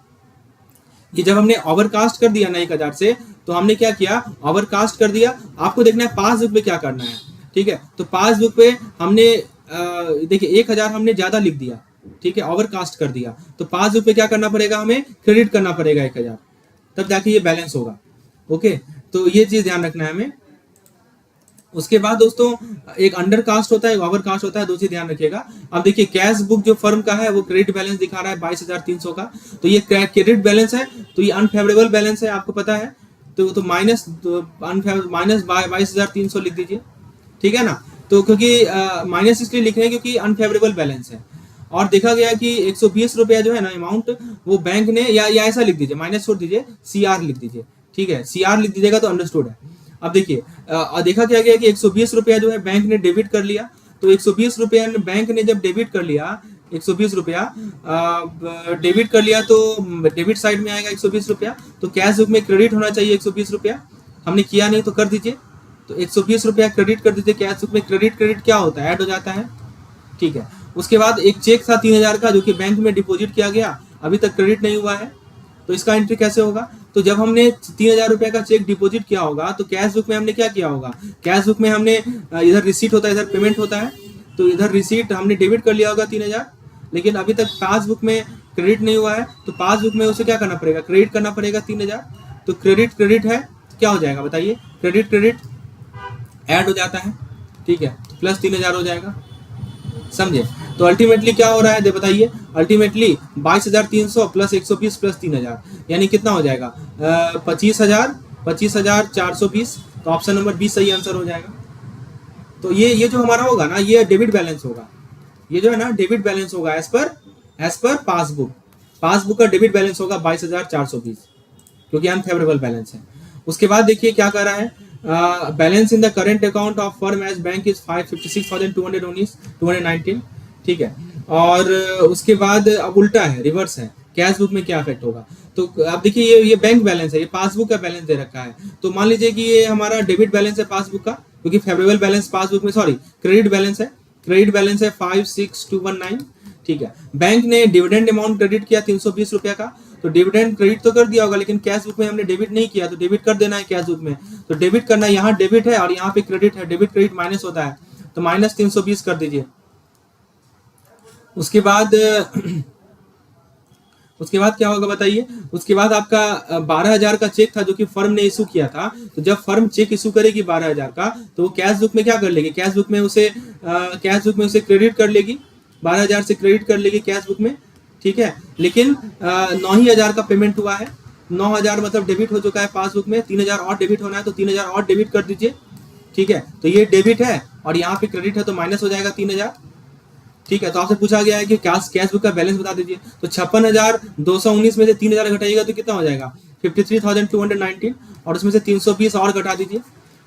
Speaker 1: कि जब हमने ओवरकास्ट कर दिया ना 1,000 से, तो हमने क्या किया, ओवरकास्ट कर दिया। आपको देखना है पासबुक पे क्या करना है, ठीक है। तो पासबुक पे हमने देखिए 1,000 हमने ज्यादा लिख दिया, ठीक है, ओवरकास्ट कर दिया। तो पासबुक पे क्या करना पड़ेगा, हमें क्रेडिट करना पड़ेगा 1,000, तब जाके ये बैलेंस होगा। ओके, तो ये चीज ध्यान रखना है हमें। उसके बाद दोस्तों एक अंडर कास्ट होता है, एक ओवर कास्ट होता है, दो चीज ध्यान रखिएगा। अब देखिए कैश बुक जो फर्म का है वो क्रेडिट बैलेंस दिखा रहा है 22,300 का, तो ये क्रेडिट बैलेंस है, तो ये अनफेवरेबल बैलेंस है, आपको पता है। तो माइनस 22,300 लिख दीजिए, ठीक है ना। तो क्योंकि माइनस इसलिए लिख रहे हैं क्योंकि अनफेवरेबल बैलेंस है। और देखा गया कि 120 रुपया जो है ना अमाउंट, वो बैंक ने या ऐसा लिख दीजिए, माइनस छोड़ दीजिए, CR लिख दीजिए, ठीक है। CR लिख दीजिएगा तो अंडरस्टूड है। अब देखिए देखा क्या गया कि 120 रुपया जो है बैंक ने डेबिट कर लिया। तो 120 रुपया बैंक ने जब डेबिट कर लिया, 120 रुपया डेबिट कर लिया, तो डेबिट साइड में आएगा 120 रुपया। तो कैश बुक में क्रेडिट होना चाहिए 120 रुपया, हमने किया नहीं तो कर दीजिए। तो 120 रुपया क्रेडिट कर दीजिए कैश बुक में। क्रेडिट क्या होता है, ऐड हो जाता है, ठीक है। उसके बाद एक चेक था 3,000 का जो कि बैंक में डिपॉजिट किया गया, अभी तक क्रेडिट नहीं हुआ है, तो इसका एंट्री कैसे होगा। तो जब हमने 3,000 रुपया का चेक डिपॉजिट किया होगा, तो कैश बुक में हमने क्या किया होगा, कैश बुक में हमने इधर रिसीट होता है, इधर पेमेंट होता है, तो इधर रिसीट हमने डेबिट कर लिया होगा 3,000, लेकिन अभी तक पासबुक में क्रेडिट नहीं हुआ है। तो पासबुक में उसे क्या करना पड़ेगा, क्रेडिट करना पड़ेगा 3,000। तो क्रेडिट है, क्या हो जाएगा बताइए, क्रेडिट ऐड हो जाता है, ठीक है, प्लस 3000 हो जाएगा, समझे। तो अल्टीमेटली क्या हो रहा है बताइए, अल्टीमेटली 22,300 प्लस 120 प्लस 3000 यानी कितना हो जाएगा 25,420। तो ऑप्शन नंबर 20 सही आंसर हो जाएगा। तो ये जो हमारा होगा ना, ये डेबिट बैलेंस होगा, ये जो है ना डेबिट बैलेंस होगा एज पर पासबुक का डेबिट बैलेंस होगा 22,420, क्योंकि अनफेवरेबल बैलेंस है। उसके बाद देखिए क्या कर रहा है, balance in the current account of firm as bank is 556,219, ठीक है। और उसके बाद अब उल्टा है, रिवर्स है, कैश बुक में क्या इफेक्ट होगा। तो अब देखिए ये बैंक बैलेंस है, ये पासबुक का बैलेंस दे रखा है। तो मान लीजिए कि ये हमारा डेबिट बैलेंस है पासबुक का, क्योंकि फेवरेबल बैलेंस पासबुक में, सॉरी क्रेडिट बैलेंस है, क्रेडिट बैलेंस है 56219, ठीक है। बैंक ने डिविडेंड अमाउंट क्रेडिट किया 320 रुपया का, तो डिविडेंड क्रेडिट तो कर दिया होगा, लेकिन कैश बुक में हमने डेबिट नहीं किया, तो डेबिट कर देना है कैश बुक में। तो डेबिट करना, यहाँ डेबिट है और यहाँ पे क्रेडिट है, डेबिट क्रेडिट माइनस होता है, तो माइनस 320 कर दीजिए। उसके बाद क्या होगा बताइए, उसके बाद आपका 12,000 का चेक था जो कि फर्म ने इशू किया था। तो जब फर्म चेक इशू करेगी 12,000 का, तो वो कैश बुक में क्या कर लेगी, कैश बुक में उसे क्रेडिट कर लेगी, 12,000 से क्रेडिट कर लेगी कैश बुक में, ठीक है। लेकिन 9,000 का पेमेंट हुआ है, 9,000 मतलब डेबिट हो चुका है पासबुक में, 3,000 और डेबिट होना है, तो 3,000 और डेबिट कर दीजिए, ठीक है। तो ये डेबिट है और यहाँ पे क्रेडिट है, तो माइनस हो जाएगा 3,000, ठीक है। तो आपसे पूछा गया है कि कैश बुक का बैलेंस बता दीजिए। तो 56,219 में से 3,000 घटाइएगा तो कितना हो जाएगा 53,219, और उसमें से 320 और घटा दीजिए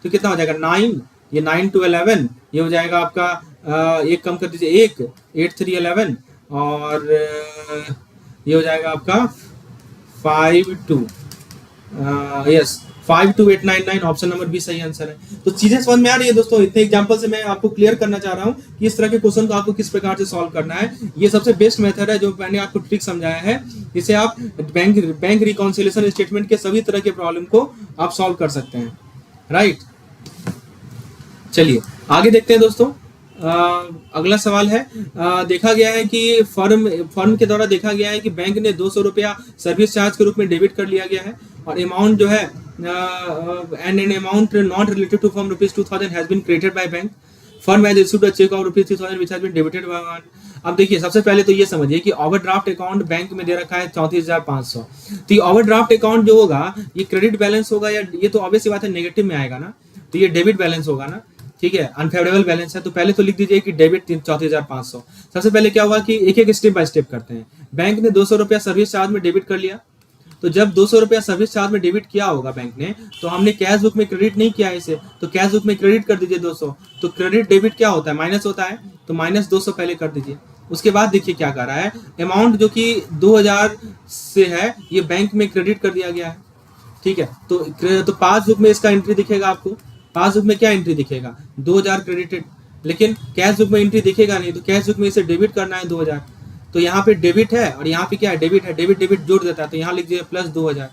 Speaker 1: तो कितना हो जाएगा 9, ये 9 to 11, ये हो जाएगा आपका एक कम कर दीजिए, 8 3 11, और ये हो जाएगा आपका 52,899, ऑप्शन नंबर बी सही आंसर है। तो चीजें समझ में आ रही है दोस्तों, इतने एग्जांपल से मैं आपको क्लियर करना चाह रहा हूँ कि इस तरह के क्वेश्चन को आपको किस प्रकार से सॉल्व करना है। ये सबसे बेस्ट मेथड है जो मैंने आपको ट्रिक समझाया है, जिसे आप बैंक रिकॉन्सिलिएशन स्टेटमेंट के सभी तरह के प्रॉब्लम को आप सॉल्व कर सकते हैं, राइट। चलिए आगे देखते हैं दोस्तों। अगला सवाल है, देखा गया है कि फर्म के द्वारा देखा गया है कि बैंक ने 200 रुपया सर्विस चार्ज के रूप में डेबिट कर लिया गया है, और अमाउंट जो है an amount not related to firm ₹2,000 has been credited by bank, firm has issued a cheque of ₹3,000 which has been debited by. अब देखिए सबसे पहले तो ये समझिए कि ओवरड्राफ्ट अकाउंट बैंक में दे रखा है 34,500, तो ये ओवरड्राफ्ट अकाउंट जो होगा ये क्रेडिट बैलेंस होगा, या ये तो ऑब्वियस सी बात है नेगेटिव में आएगा ना, तो ये डेबिट बैलेंस होगा ना, ठीक है, अनफेवरेबल बैलेंस है। तो पहले तो लिख दीजिए कि डेबिट 34,500। सबसे पहले क्या हुआ कि एक एक स्टेप बाय स्टेप करते हैं। बैंक ने 200 रुपया सर्विस चार्ज में डेबिट कर लिया, तो जब 200 रुपया सर्विस चार्ज में डेबिट किया होगा बैंक ने, तो हमने कैश बुक में क्रेडिट नहीं किया इसे, तो कैश बुक में क्रेडिट कर दीजिए 200। तो क्रेडिट डेबिट क्या होता है, माइनस होता है, तो माइनस 200 पहले कर दीजिए। उसके बाद देखिए क्या कर रहा है, अमाउंट जो कि 2,000 से है ये बैंक में क्रेडिट कर दिया गया है, ठीक है। तो पासबुक में इसका एंट्री दिखेगा आपको, पासबुक में क्या एंट्री दिखेगा 2,000 क्रेडिटेड, लेकिन कैश बुक में एंट्री दिखेगा नहीं, तो कैश बुक में इसे डेबिट करना है 2,000, तो यहाँ पे डेबिट है और यहाँ पे क्या है डेबिट है, डेबिट डेबिट जोड़ देता है, तो यहाँ लिख दीजिए प्लस 2,000,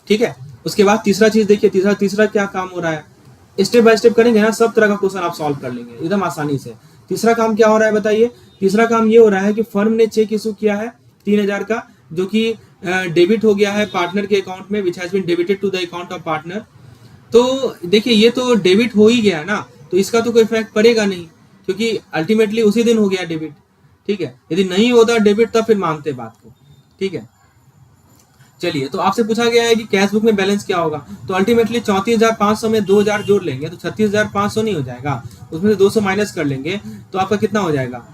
Speaker 1: ठीक है। उसके बाद तीसरा चीज देखिए, तीसरा क्या काम हो रहा है, स्टेप बाय स्टेप करेंगे ना, सब तरह का क्वेश्चन आप सॉल्व कर लेंगे एकदम आसानी से। तीसरा काम क्या हो रहा है बताइए, तीसरा काम ये हो रहा है कि फर्म ने चेक इशू किया है 3,000 का, जो कि डेबिट हो गया है पार्टनर के अकाउंट में, which has been debited to the account of partner. तो देखिए ये तो डेबिट हो ही गया ना, तो इसका तो कोई इफेक्ट पड़ेगा नहीं, क्योंकि अल्टीमेटली उसी दिन हो गया डेबिट, ठीक है। यदि नहीं होता डेबिट तब फिर मानते बात को, ठीक है। चलिए, तो आपसे पूछा गया है कि कैश बुक में बैलेंस क्या होगा, तो अल्टीमेटली 34,500 में 2,000 जोड़ लेंगे तो 36,500 नहीं हो जाएगा, उसमें से 200 माइनस कर लेंगे तो आपका कितना हो जाएगा,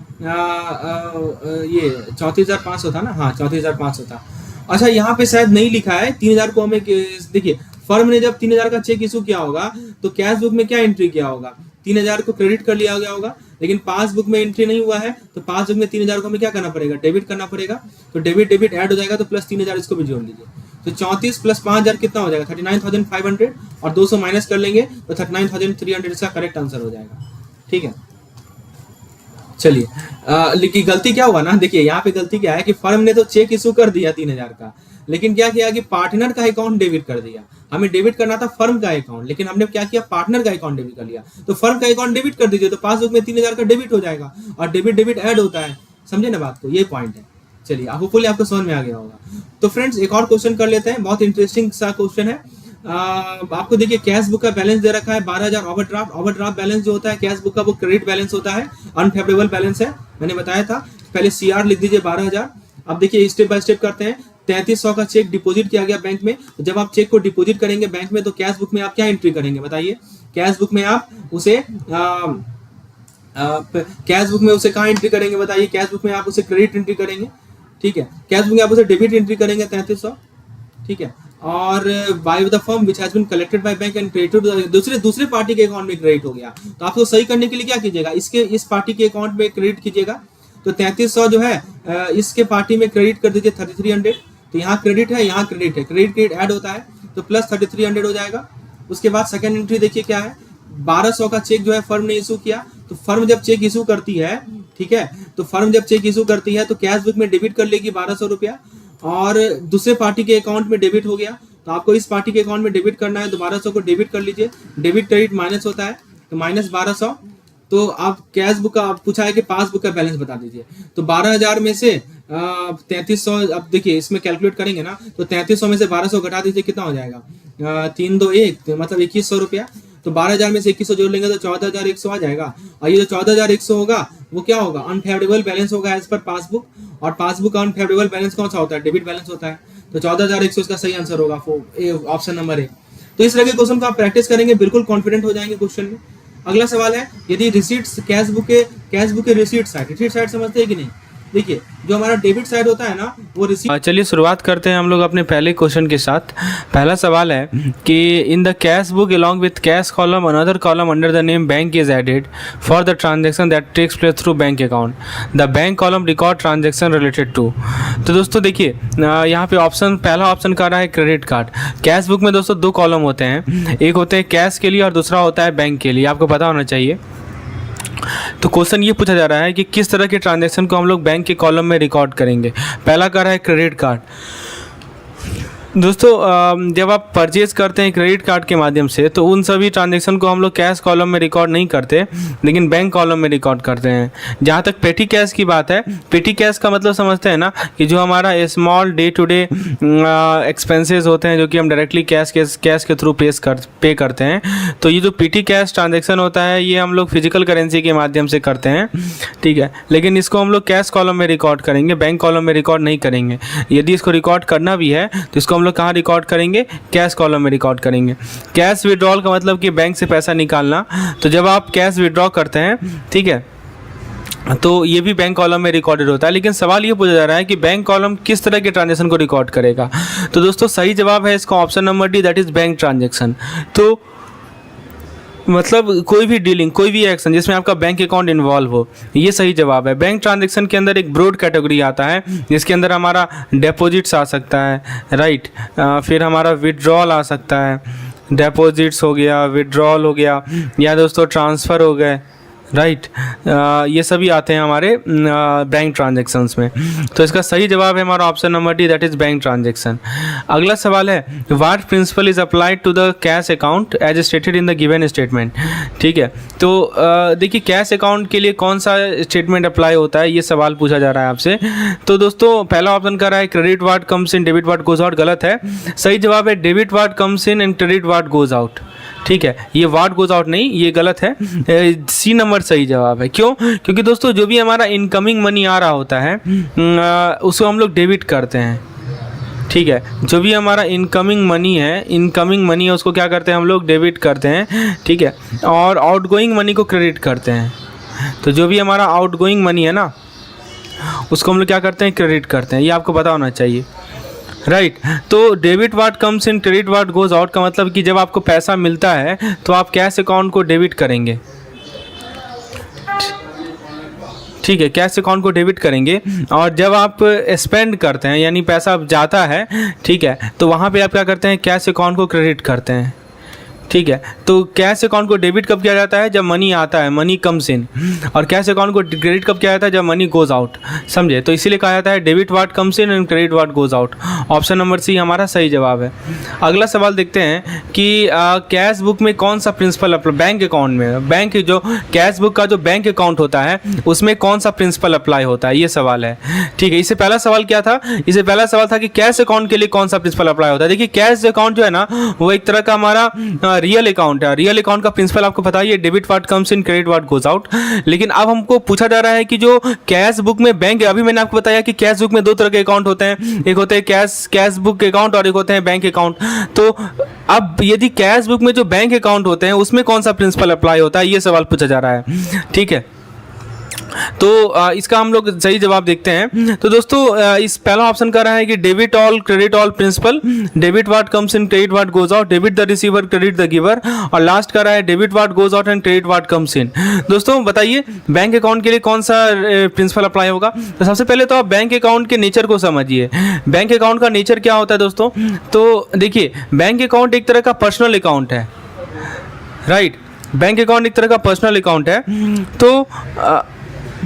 Speaker 1: ये 34,500 था ना, हाँ 34,500 था। अच्छा यहाँ पे शायद नहीं लिखा है 3,000 को हमें, देखिए फर्म ने जब 3,000 का चेक इशू किया होगा तो कैश बुक में क्या एंट्री किया होगा, 3,000 को क्रेडिट कर लिया गया होगा, लेकिन पासबुक में एंट्री नहीं हुआ है, तो पासबुक में 3,000 को हमें क्या करना पड़ेगा, डेबिट करना पड़ेगा। तो डेबिट डेबिट ऐड हो जाएगा, तो प्लस 3,000 इसको भी जोड़ लीजिए, तो 34 प्लस 5,000 कितना हो जाएगा 39,500, और 200 माइनस कर लेंगे तो 39,300 इसका करेक्ट आंसर हो जाएगा, ठीक है। चलिए, लेकिन गलती क्या हुआ ना, देखिए यहाँ पे गलती क्या है कि फर्म ने तो चेक इशू कर दिया 3,000 का, लेकिन क्या किया कि पार्टनर का अकाउंट डेबिट कर दिया। हमें डेबिट करना था फर्म का अकाउंट, लेकिन हमने क्या किया पार्टनर का अकाउंट डेबिट कर लिया। तो फर्म का अकाउंट डेबिट कर दीजिए, तो पासबुक में 3,000 का डेबिट हो जाएगा, और डेबिट डेबिट ऐड होता है, समझे ना बात को, ये पॉइंट है। चलिए, होपफुली आपको समझ में आ गया होगा। तो फ्रेंड्स एक और क्वेश्चन कर लेते हैं, बहुत इंटरेस्टिंग सा क्वेश्चन है। आपको देखिए कैश बुक का बैलेंस दे रखा है 12,000 ओवरड्राफ्ट। ओवरड्राफ्ट बैलेंस जो होता है कैश बुक का वो क्रेडिट बैलेंस होता है, अनफेवरेबल बैलेंस है, मैंने बताया था। पहले CR लिख दीजिए 12,000। अब देखिए स्टेप बाय स्टेप करते हैं। 3300 का चेक डिपॉजिट किया गया बैंक में। जब आप चेक को डिपॉजिट करेंगे बैंक में तो कैश बुक में आप क्या एंट्री करेंगे बताइए? कैश बुक में आप उसे कैश बुक में उसे कहाँ एंट्री करेंगे बताइए? कैश बुक में आप उसे क्रेडिट एंट्री करेंगे, ठीक है। कैश बुक में आप उसे डेबिट एंट्री करेंगे 3300, ठीक है। और by the firm which has been collected by bank and credited दूसरे पार्टी के अकाउंट में क्रेडिट हो गया। तो आपको सही करने के लिए क्या कीजिएगा? इस पार्टी के अकाउंट में क्रेडिट कीजिएगा। तो 3300 जो है इसके पार्टी में क्रेडिट कर दीजिए 3300। तो यहाँ क्रेडिट है, यहाँ क्रेडिट है, क्रेडिट ऐड होता है तो प्लस 3300 हो जाएगा। उसके बाद सेकंड एंट्री देखिए क्या है, 1200 का चेक जो है फर्म ने इशू किया। तो फर्म जब चेक इशू करती है, ठीक है, तो फर्म जब चेक इशू करती है तो कैश बुक में डेबिट कर लेगी 1200 रुपया और दूसरे पार्टी के अकाउंट में डेबिट हो गया। तो आपको इस पार्टी के अकाउंट में डेबिट करना है तो 1200 को डेबिट कर लीजिए। डेबिट क्रेडिट माइनस होता है तो माइनस 1200। तो आप कैश बुक का पूछा है कि पासबुक का बैलेंस बता दीजिए। तो 12,000 में से 3300, अब देखिए इसमें कैलकुलेट करेंगे ना तो 3300 में से 1200 घटा दीजिए, कितना हो जाएगा? 3 2 1 तो मतलब 2100 रुपया। तो 12,000 में से 2100 जोड़ लेंगे तो 14,100 आ जाएगा। और ये जो 14,100 होगा वो क्या होगा? अनफेवरेबल बैलेंस होगा एज पर पासबुक। और पासबुक का अनफेवरेबल बैलेंस कौन सा होता है? डेबिट बैलेंस होता है। तो 14,100 इसका सही आंसर होगा, ऑप्शन नंबर ए। तो इस तरह के क्वेश्चन को आप प्रैक्टिस करेंगे, बिल्कुल कॉन्फिडेंट हो जाएंगे क्वेश्चन में। अगला सवाल है, यदि रिसीट्स कैश बुक के रिसीट साइड समझते हैं कि नहीं? देखिए जो हमारा डेबिट साइड होता है ना वो रिसीट।
Speaker 2: चलिए शुरुआत करते हैं हम लोग अपने पहले क्वेश्चन के साथ। पहला सवाल है कि in the cash book along with cash column another column under the name bank is added for the transaction that takes place through bank account. The bank column record transaction related to. तो दोस्तों देखिए यहाँ पे पहला option कर रहा है credit card. Cash book में दोस्तों 2 कॉलम होते हैं, एक होते हैं कैश के लिए और दूसरा होता है बैंक के लिए, आपको पता होना चाहिए। तो क्वेश्चन ये पूछा जा रहा है कि किस तरह के ट्रांजैक्शन को हम लोग बैंक के कॉलम में रिकॉर्ड करेंगे। पहला कर रहा है क्रेडिट कार्ड। दोस्तों जब आप परचेज करते हैं क्रेडिट कार्ड के माध्यम से तो उन सभी ट्रांजैक्शन को हम लोग कैश कॉलम में रिकॉर्ड नहीं करते, लेकिन बैंक कॉलम में रिकॉर्ड करते हैं। जहाँ तक पेटी कैश की बात है, पेटी कैश का मतलब समझते हैं ना कि जो हमारा small day to day expenses होते हैं जो कि हम डायरेक्टली कैश के थ्रू पे करते हैं। तो ये जो पेटी कैश ट्रांजेक्शन होता है ये हम लोग फिजिकल करेंसी के माध्यम से करते हैं, ठीक है। लेकिन इसको हम लोग कैश कॉलम में रिकॉर्ड करेंगे, बैंक कॉलम में रिकॉर्ड नहीं करेंगे। यदि इसको रिकॉर्ड करना भी है तो इसको हम लोग कहाँ रिकॉर्ड करेंगे? कैश कॉलम में रिकॉर्ड करेंगे। कैश विड्रॉल का मतलब कि बैंक से पैसा निकालना। तो जब आप कैश विड्रॉ करते हैं, ठीक है, तो ये भी बैंक कॉलम में रिकॉर्डेड होता है। लेकिन सवाल ये पूछा जा रहा है कि बैंक कॉलम किस तरह के ट्रांजैक्शन को रिकॉर्ड करेगा। तो दोस्तों सही जवाब है इसका option number D, that is bank transaction. तो मतलब कोई भी डीलिंग, कोई भी एक्शन जिसमें आपका बैंक अकाउंट इन्वॉल्व हो, ये सही जवाब है। बैंक ट्रांजैक्शन के अंदर एक ब्रॉड कैटेगरी आता है जिसके अंदर हमारा डिपॉजिट्स आ सकता है, राइट, फिर हमारा विड्रॉल आ सकता है, डिपॉजिट्स हो गया, विड्रॉल हो गया, या दोस्तों ट्रांसफ़र हो गए, राइट, ये सभी आते हैं हमारे बैंक ट्रांजैक्शंस में। तो इसका सही जवाब है हमारा option number D, that is bank transaction. अगला सवाल है what principle is applied to the cash account as stated in the given statement. ठीक है, तो देखिए कैश अकाउंट के लिए कौन सा स्टेटमेंट अप्लाई होता है, ये सवाल पूछा जा रहा है आपसे। तो दोस्तों पहला ऑप्शन कर रहा है credit what comes in debit what goes out, गलत है। सही जवाब है debit what comes in and credit what goes out. ठीक है, ये वाट गोज आउट नहीं, ये गलत है। सी नंबर सही जवाब है। क्यों? क्योंकि दोस्तों जो भी हमारा इनकमिंग मनी आ रहा होता है उसको हम लोग डेबिट करते हैं। ठीक है, जो भी हमारा इनकमिंग मनी है उसको क्या करते हैं हम लोग, डेबिट करते हैं। ठीक है, और आउटगोइंग मनी को क्रेडिट करते हैं। तो जो भी हमारा आउटगोइंग मनी है ना उसको हम लोग क्या करते हैं, क्रेडिट करते हैं। ये आपको पता होना चाहिए, राइट। तो debit watt comes in credit what goes out का मतलब कि जब आपको पैसा मिलता है तो आप कैश अकाउंट को डेबिट करेंगे। ठीक है, कैश अकाउंट को डेबिट करेंगे, और जब आप स्पेंड करते हैं यानी पैसा जाता है, ठीक है, तो वहाँ पे आप क्या करते हैं, कैश अकाउंट को क्रेडिट करते हैं। ठीक है। तो कैश अकाउंट को डेबिट कब किया जाता है? जब मनी आता है, मनी कम्स इन। और कैश अकाउंट को क्रेडिट कब किया जाता है? जब मनी गोज आउट। समझे? तो इसीलिए कहा जाता है debit what comes in and credit what goes out. Option number C हमारा सही जवाब है। अगला सवाल देखते हैं कि कैश बुक में कौन सा प्रिंसिपल अप्लाई, बैंक अकाउंट में, बैंक जो कैश बुक का जो बैंक अकाउंट होता है उसमें कौन सा प्रिंसिपल अप्लाई होता है, ये सवाल है। ठीक है, इससे पहला सवाल क्या था? इससे पहला सवाल था कि कैश अकाउंट के लिए कौन सा प्रिंसिपल अप्लाई होता है। देखिए कैश अकाउंट जो है ना वो एक तरह का हमारा रियल अकाउंट है। रियल अकाउंट का प्रिंसिपल आपको पता ही है, debit what comes in credit what goes out. लेकिन अब हमको पूछा जा रहा है कि जो कैश बुक में बैंक, अभी मैंने आपको बताया कि कैश बुक में दो तरह के अकाउंट होते हैं, एक होते हैं कैश बुक अकाउंट और एक होते हैं बैंक अकाउंट। तो अब यदि कैश बुक में जो बैंक अकाउंट होते हैं उसमें कौन सा प्रिंसिपल अप्लाई होता है, ये सवाल पूछा जा रहा है। ठीक है, तो इसका हम लोग सही जवाब देखते हैं। तो दोस्तों इस पहला ऑप्शन कर रहा है कि debit all credit all principle, debit what comes in credit what goes out, debit the receiver credit the giver, और लास्ट कर रहा है debit what goes out and credit what comes in. दोस्तों बताइए बैंक अकाउंट के लिए कौन सा प्रिंसिपल अप्लाई होगा? तो सबसे पहले तो आप बैंक अकाउंट के नेचर को समझिए। बैंक अकाउंट का नेचर क्या होता है दोस्तों? तो देखिए बैंक अकाउंट एक तरह का पर्सनल अकाउंट है, राइट। बैंक अकाउंट एक तरह का पर्सनल अकाउंट है। तो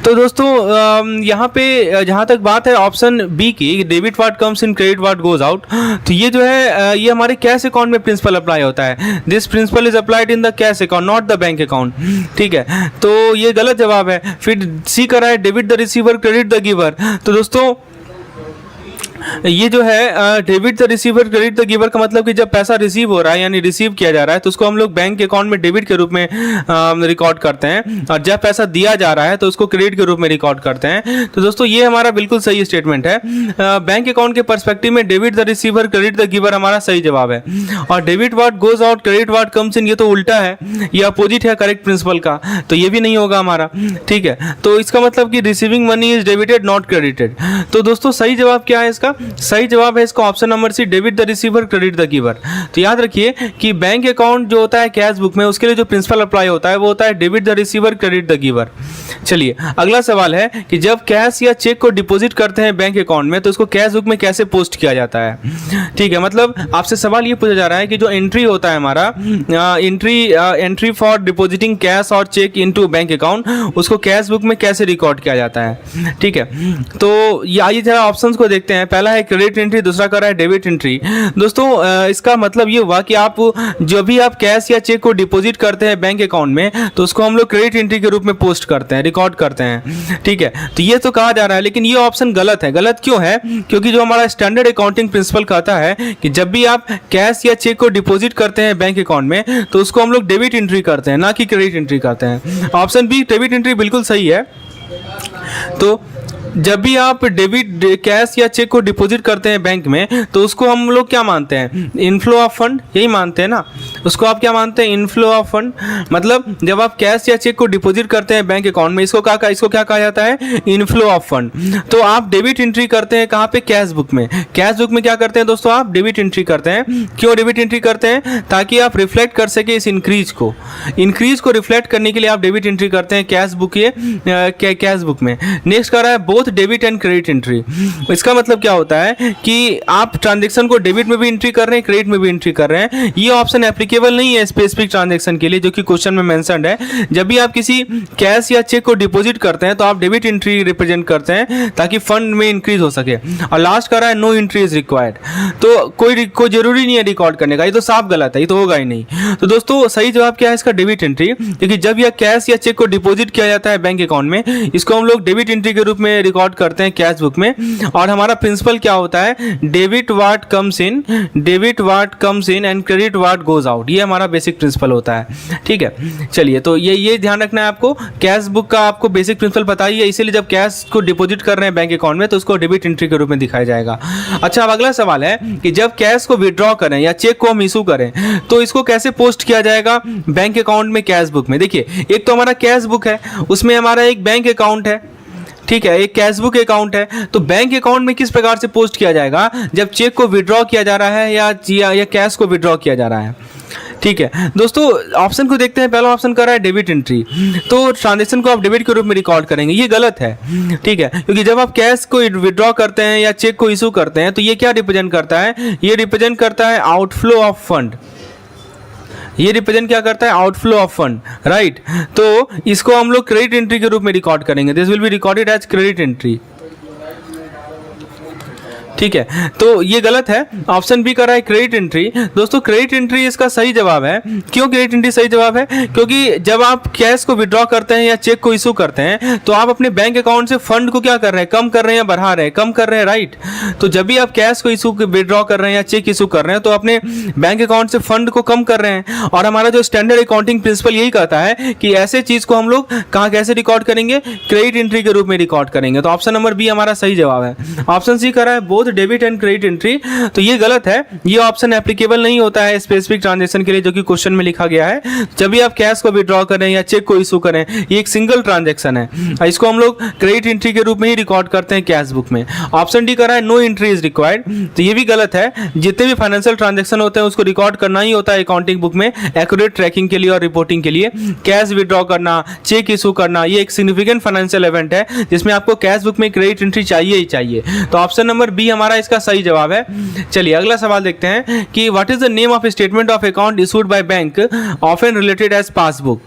Speaker 2: दोस्तों यहाँ पे जहाँ तक बात है ऑप्शन बी की, debit what comes in credit what goes out, तो ये जो है ये हमारे कैश अकाउंट में प्रिंसिपल अप्लाई होता है। This principle is applied in the cash account not the bank account. ठीक है, तो ये गलत जवाब है। फिर सी कर रहा है debit the receiver credit the giver. तो दोस्तों ये जो है debit the receiver credit the giver का मतलब कि जब पैसा रिसीव हो रहा है यानी रिसीव किया जा रहा है तो उसको हम लोग बैंक अकाउंट में डेबिट के रूप में रिकॉर्ड करते हैं, और जब पैसा दिया जा रहा है तो उसको क्रेडिट के रूप में रिकॉर्ड करते हैं। तो दोस्तों ये हमारा बिल्कुल सही स्टेटमेंट है। बैंक अकाउंट के पर्सपेक्टिव में debit the receiver credit the giver हमारा सही जवाब है। और debit what goes out credit what comes इन, ये तो उल्टा है, ये अपोजिट है करेक्ट प्रिंसिपल का, तो ये भी नहीं होगा हमारा। ठीक है, तो इसका मतलब कि receiving money is debited not credited. तो दोस्तों सही जवाब क्या है इसका? सही जवाब है इसका option number C, debit the receiver credit the giver. तो याद रखिए कि बैंक अकाउंट जो होता है कैश बुक में उसके लिए जो प्रिंसिपल अप्लाई होता है वो होता है debit the receiver credit the giver. चलिए अगला सवाल है कि जब कैश या चेक को डिपॉजिट करते हैं बैंक अकाउंट में तो उसको कैश बुक में कैसे पोस्ट किया जाता है। ठीक है, मतलब आपसे सवाल ये पूछा जा रहा है कि जो एंट्री होता है हमारा एंट्री फॉर डिपॉजिटिंग कैश और चेक इनटू बैंक अकाउंट, उसको कैश बुक में कैसे रिकॉर्ड किया जाता है। ठीक है, तो ये जरा ऑप्शंस को देखते हैं। पहला है क्रेडिट एंट्री, दूसरा कर रहा है डेबिट एंट्री। दोस्तों इसका मतलब ये हुआ कि आप जो भी आप कैश या चेक को डिपॉजिट करते हैं बैंक अकाउंट में तो उसको हम लोग क्रेडिट एंट्री के रूप में पोस्ट करते हैं, रिकॉर्ड करते हैं। ठीक है, तो ये तो कहा जा रहा है, लेकिन ये ऑप्शन गलत है। गलत क्यों है? क्योंकि जो हमारा स्टैंडर्ड अकाउंटिंग प्रिंसिपल कहता है कि जब भी आप कैश या चेक को डिपॉजिट करते हैं बैंक अकाउंट में तो उसको हम लोग डेबिट एंट्री करते हैं, ना कि क्रेडिट एंट्री करते हैं। ऑप्शन बी डेबिट एंट्री बिल्कुल सही है। तो जब भी आप डेबिट कैश या चेक को डिपॉजिट करते हैं बैंक में तो उसको हम लोग क्या मानते हैं? इनफ्लो ऑफ फंड, यही मानते हैं ना। उसको आप क्या मानते हैं? Inflow of fund. मतलब जब आप कैश या चेक को डिपॉजिट करते हैं बैंक अकाउंट में इसको क्या कहा जाता है? Inflow of fund. तो आप डेबिट एंट्री करते हैं कहाँ पे? कैश बुक में। कैश बुक में क्या करते हैं दोस्तों? आप डेबिट एंट्री करते हैं। क्यों डेबिट एंट्री करते हैं? ताकि आप रिफ्लेक्ट कर सके इस इंक्रीज को रिफ्लेक्ट करने के लिए आप डेबिट एंट्री करते हैं कैश बुक में। नेक्स्ट कर रहा है both debit and credit entry. इसका मतलब क्या होता है कि आप ट्रांजैक्शन को डेबिट में भी एंट्री कर रहे हैं, क्रेडिट में भी एंट्री कर रहे हैं। ये ऑप्शन एप्लीकेबल नहीं है स्पेसिफिक ट्रांजैक्शन के लिए जो कि क्वेश्चन में मेंशन्ड है। जब भी आप किसी कैश या चेक को डिपॉजिट करते हैं तो आप डेबिट एंट्री रिप्रेजेंट करते हैं ताकि फंड में इंक्रीज हो सके। और लास्ट कर रहा है नो एंट्री इज रिक्वायर्ड। तो कोई जरूरी नहीं है रिकॉर्ड करने का, ये तो साफ गलत है, ये तो होगा ही नहीं। तो दोस्तों सही जवाब क्या है इसका? Debit entry. क्योंकि जब यह कैश या चेक को डिपॉजिट किया जाता है बैंक अकाउंट में इसको हम लोग डेबिट एंट्री के रूप में रिकॉर्ड करते हैं कैश बुक में। और हमारा प्रिंसिपल क्या होता है? Debit what comes in and credit what goes out. ये हमारा बेसिक प्रिंसिपल होता है। ठीक है, चलिए तो ये ध्यान रखना है आपको। कैश बुक का आपको बेसिक प्रिंसिपल पता ही है, इसीलिए जब कैश को डिपॉजिट कर रहे हैं बैंक अकाउंट में तो उसको डेबिट एंट्री के रूप में दिखाया जाएगा। अच्छा, अब अगला सवाल है कि जब कैश को विड्रॉ करें या चेक को हम इशू करें तो इसको कैसे पोस्ट किया जाएगा बैंक अकाउंट में कैश बुक में। देखिए एक तो हमारा कैश बुक है, उसमें हमारा एक बैंक अकाउंट है। ठीक है, एक कैश बुक अकाउंट है। तो बैंक अकाउंट में किस प्रकार से पोस्ट किया जाएगा? जब चेक को विड्रॉ किया जा रहा है या कैश को विड्रॉ किया जा रहा है। ठीक है दोस्तों, ऑप्शन को देखते हैं। पहला ऑप्शन कर रहा है डेबिट एंट्री, तो ट्रांजैक्शन को आप डेबिट के रूप में रिकॉर्ड करेंगे, ये गलत है। ठीक है, क्योंकि जब आप कैश को विड्रॉ करते हैं या चेक को इशू करते हैं तो ये क्या रिप्रेजेंट करता है? ये रिप्रेजेंट करता है आउटफ्लो ऑफ फंड। ये रिप्रेजेंट क्या करता है, आउटफ्लो ऑफ फंड, राइट। तो इसको हम लोग क्रेडिट एंट्री के रूप में रिकॉर्ड करेंगे, this will be recorded as credit entry, ठीक है। तो ये गलत है, ऑप्शन बी कर रहा है क्रेडिट एंट्री। दोस्तों क्रेडिट एंट्री इसका सही जवाब है। क्यों क्रेडिट एंट्री सही जवाब है, क्योंकि जब आप कैश को विड्रॉ करते हैं या चेक को इशू करते हैं तो आप अपने बैंक अकाउंट से फंड को क्या कर रहे हैं, कम कर रहे हैं या बढ़ा रहे हैं, कम कर रहे हैं, राइट। तो जब भी आप कैश को इशू विड्रॉ कर रहे हैं या चेक इशू कर रहे हैं तो अपने बैंक अकाउंट से फंड को कम कर रहे हैं। और हमारा जो स्टैंडर्ड अकाउंटिंग प्रिंसिपल यही कहता है कि ऐसे चीज को हम लोग कहाँ कैसे रिकॉर्ड करेंगे, क्रेडिट एंट्री के रूप में रिकॉर्ड करेंगे। तो ऑप्शन नंबर बी हमारा सही जवाब है। ऑप्शन सी कर रहा है both debit and credit entry, तो ये गलत है। ये ऑप्शन एप्लीकेबल नहीं होता है स्पेसिफिक ट्रांजैक्शन के लिए जो कि क्वेश्चन में लिखा गया है। जब भी आप कैश को विड्रॉ करें या चेक को इशू करें, ये एक सिंगल ट्रांजैक्शन है, इसको हम लोग क्रेडिट एंट्री के रूप में ही रिकॉर्ड करते हैं कैश बुक में। ऑप्शन डी कर रहा है नो एंट्री इज रिक्वायर्ड, तो ये भी गलत है। जितने भी फाइनेंशियल ट्रांजैक्शन होते हैं उसको रिकॉर्ड करना ही होता है अकाउंटिंग बुक में एक्यूरेट ट्रैकिंग के लिए और रिपोर्टिंग के लिए। कैश विड्रॉ करना, चेक इशू करना, ये एक सिग्निफिकेंट फाइनेंशियल इवेंट है जिसमें आपको कैश बुक में क्रेडिट एंट्री चाहिए ही चाहिए। तो ऑप्शन नंबर बी हमारा इसका सही जवाब है। चलिए अगला सवाल देखते हैं कि what is the name of statement of account issued by bank often related as passbook.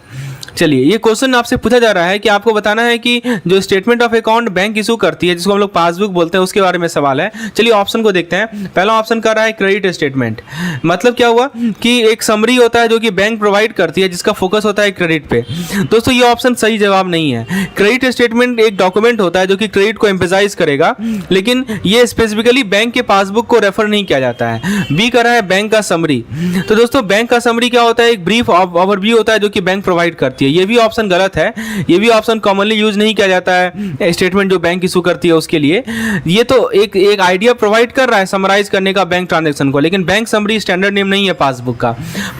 Speaker 2: चलिए ये क्वेश्चन आपसे पूछा जा रहा है कि आपको बताना है कि जो statement of account bank issue करती है जिसको हम लोग पासबुक बोलते हैं उसके बारे में सवाल है। चलिए ऑप्शन को देखते हैं। पहला ऑप्शन कर रहा है क्रेडिट स्टेटमेंट, मतलब क्या हुआ कि एक समरी होता है जो कि बैंक प्रोवाइड करती है जिसका फोकस होता है क्रेडिट पे। दोस्तों ये ऑप्शन सही जवाब नहीं है। क्रेडिट स्टेटमेंट एक डॉक्यूमेंट होता है जो कि क्रेडिट को एम्फेसाइज करेगा, लेकिन ये स्पेसिफिकली बैंक के पासबुक को रेफर नहीं किया जाता है। बी कर रहा है बैंक का समरी, तो दोस्तों बैंक का समरी क्या होता है, एक ब्रीफ ओवरव्यू होता है जो कि बैंक प्रोवाइड करती है। ये भी ऑप्शन गलत है, ये भी ऑप्शन कॉमनली यूज नहीं किया जाता है स्टेटमेंट जो बैंक इशू करती है उसके लिए। ये तो एक आइडिया प्रोवाइड कर रहा है समराइज करने का बैंक ट्रांजैक्शन को, लेकिन बैंक समरी स्टैंडर्ड नेम नहीं है पासबुक का।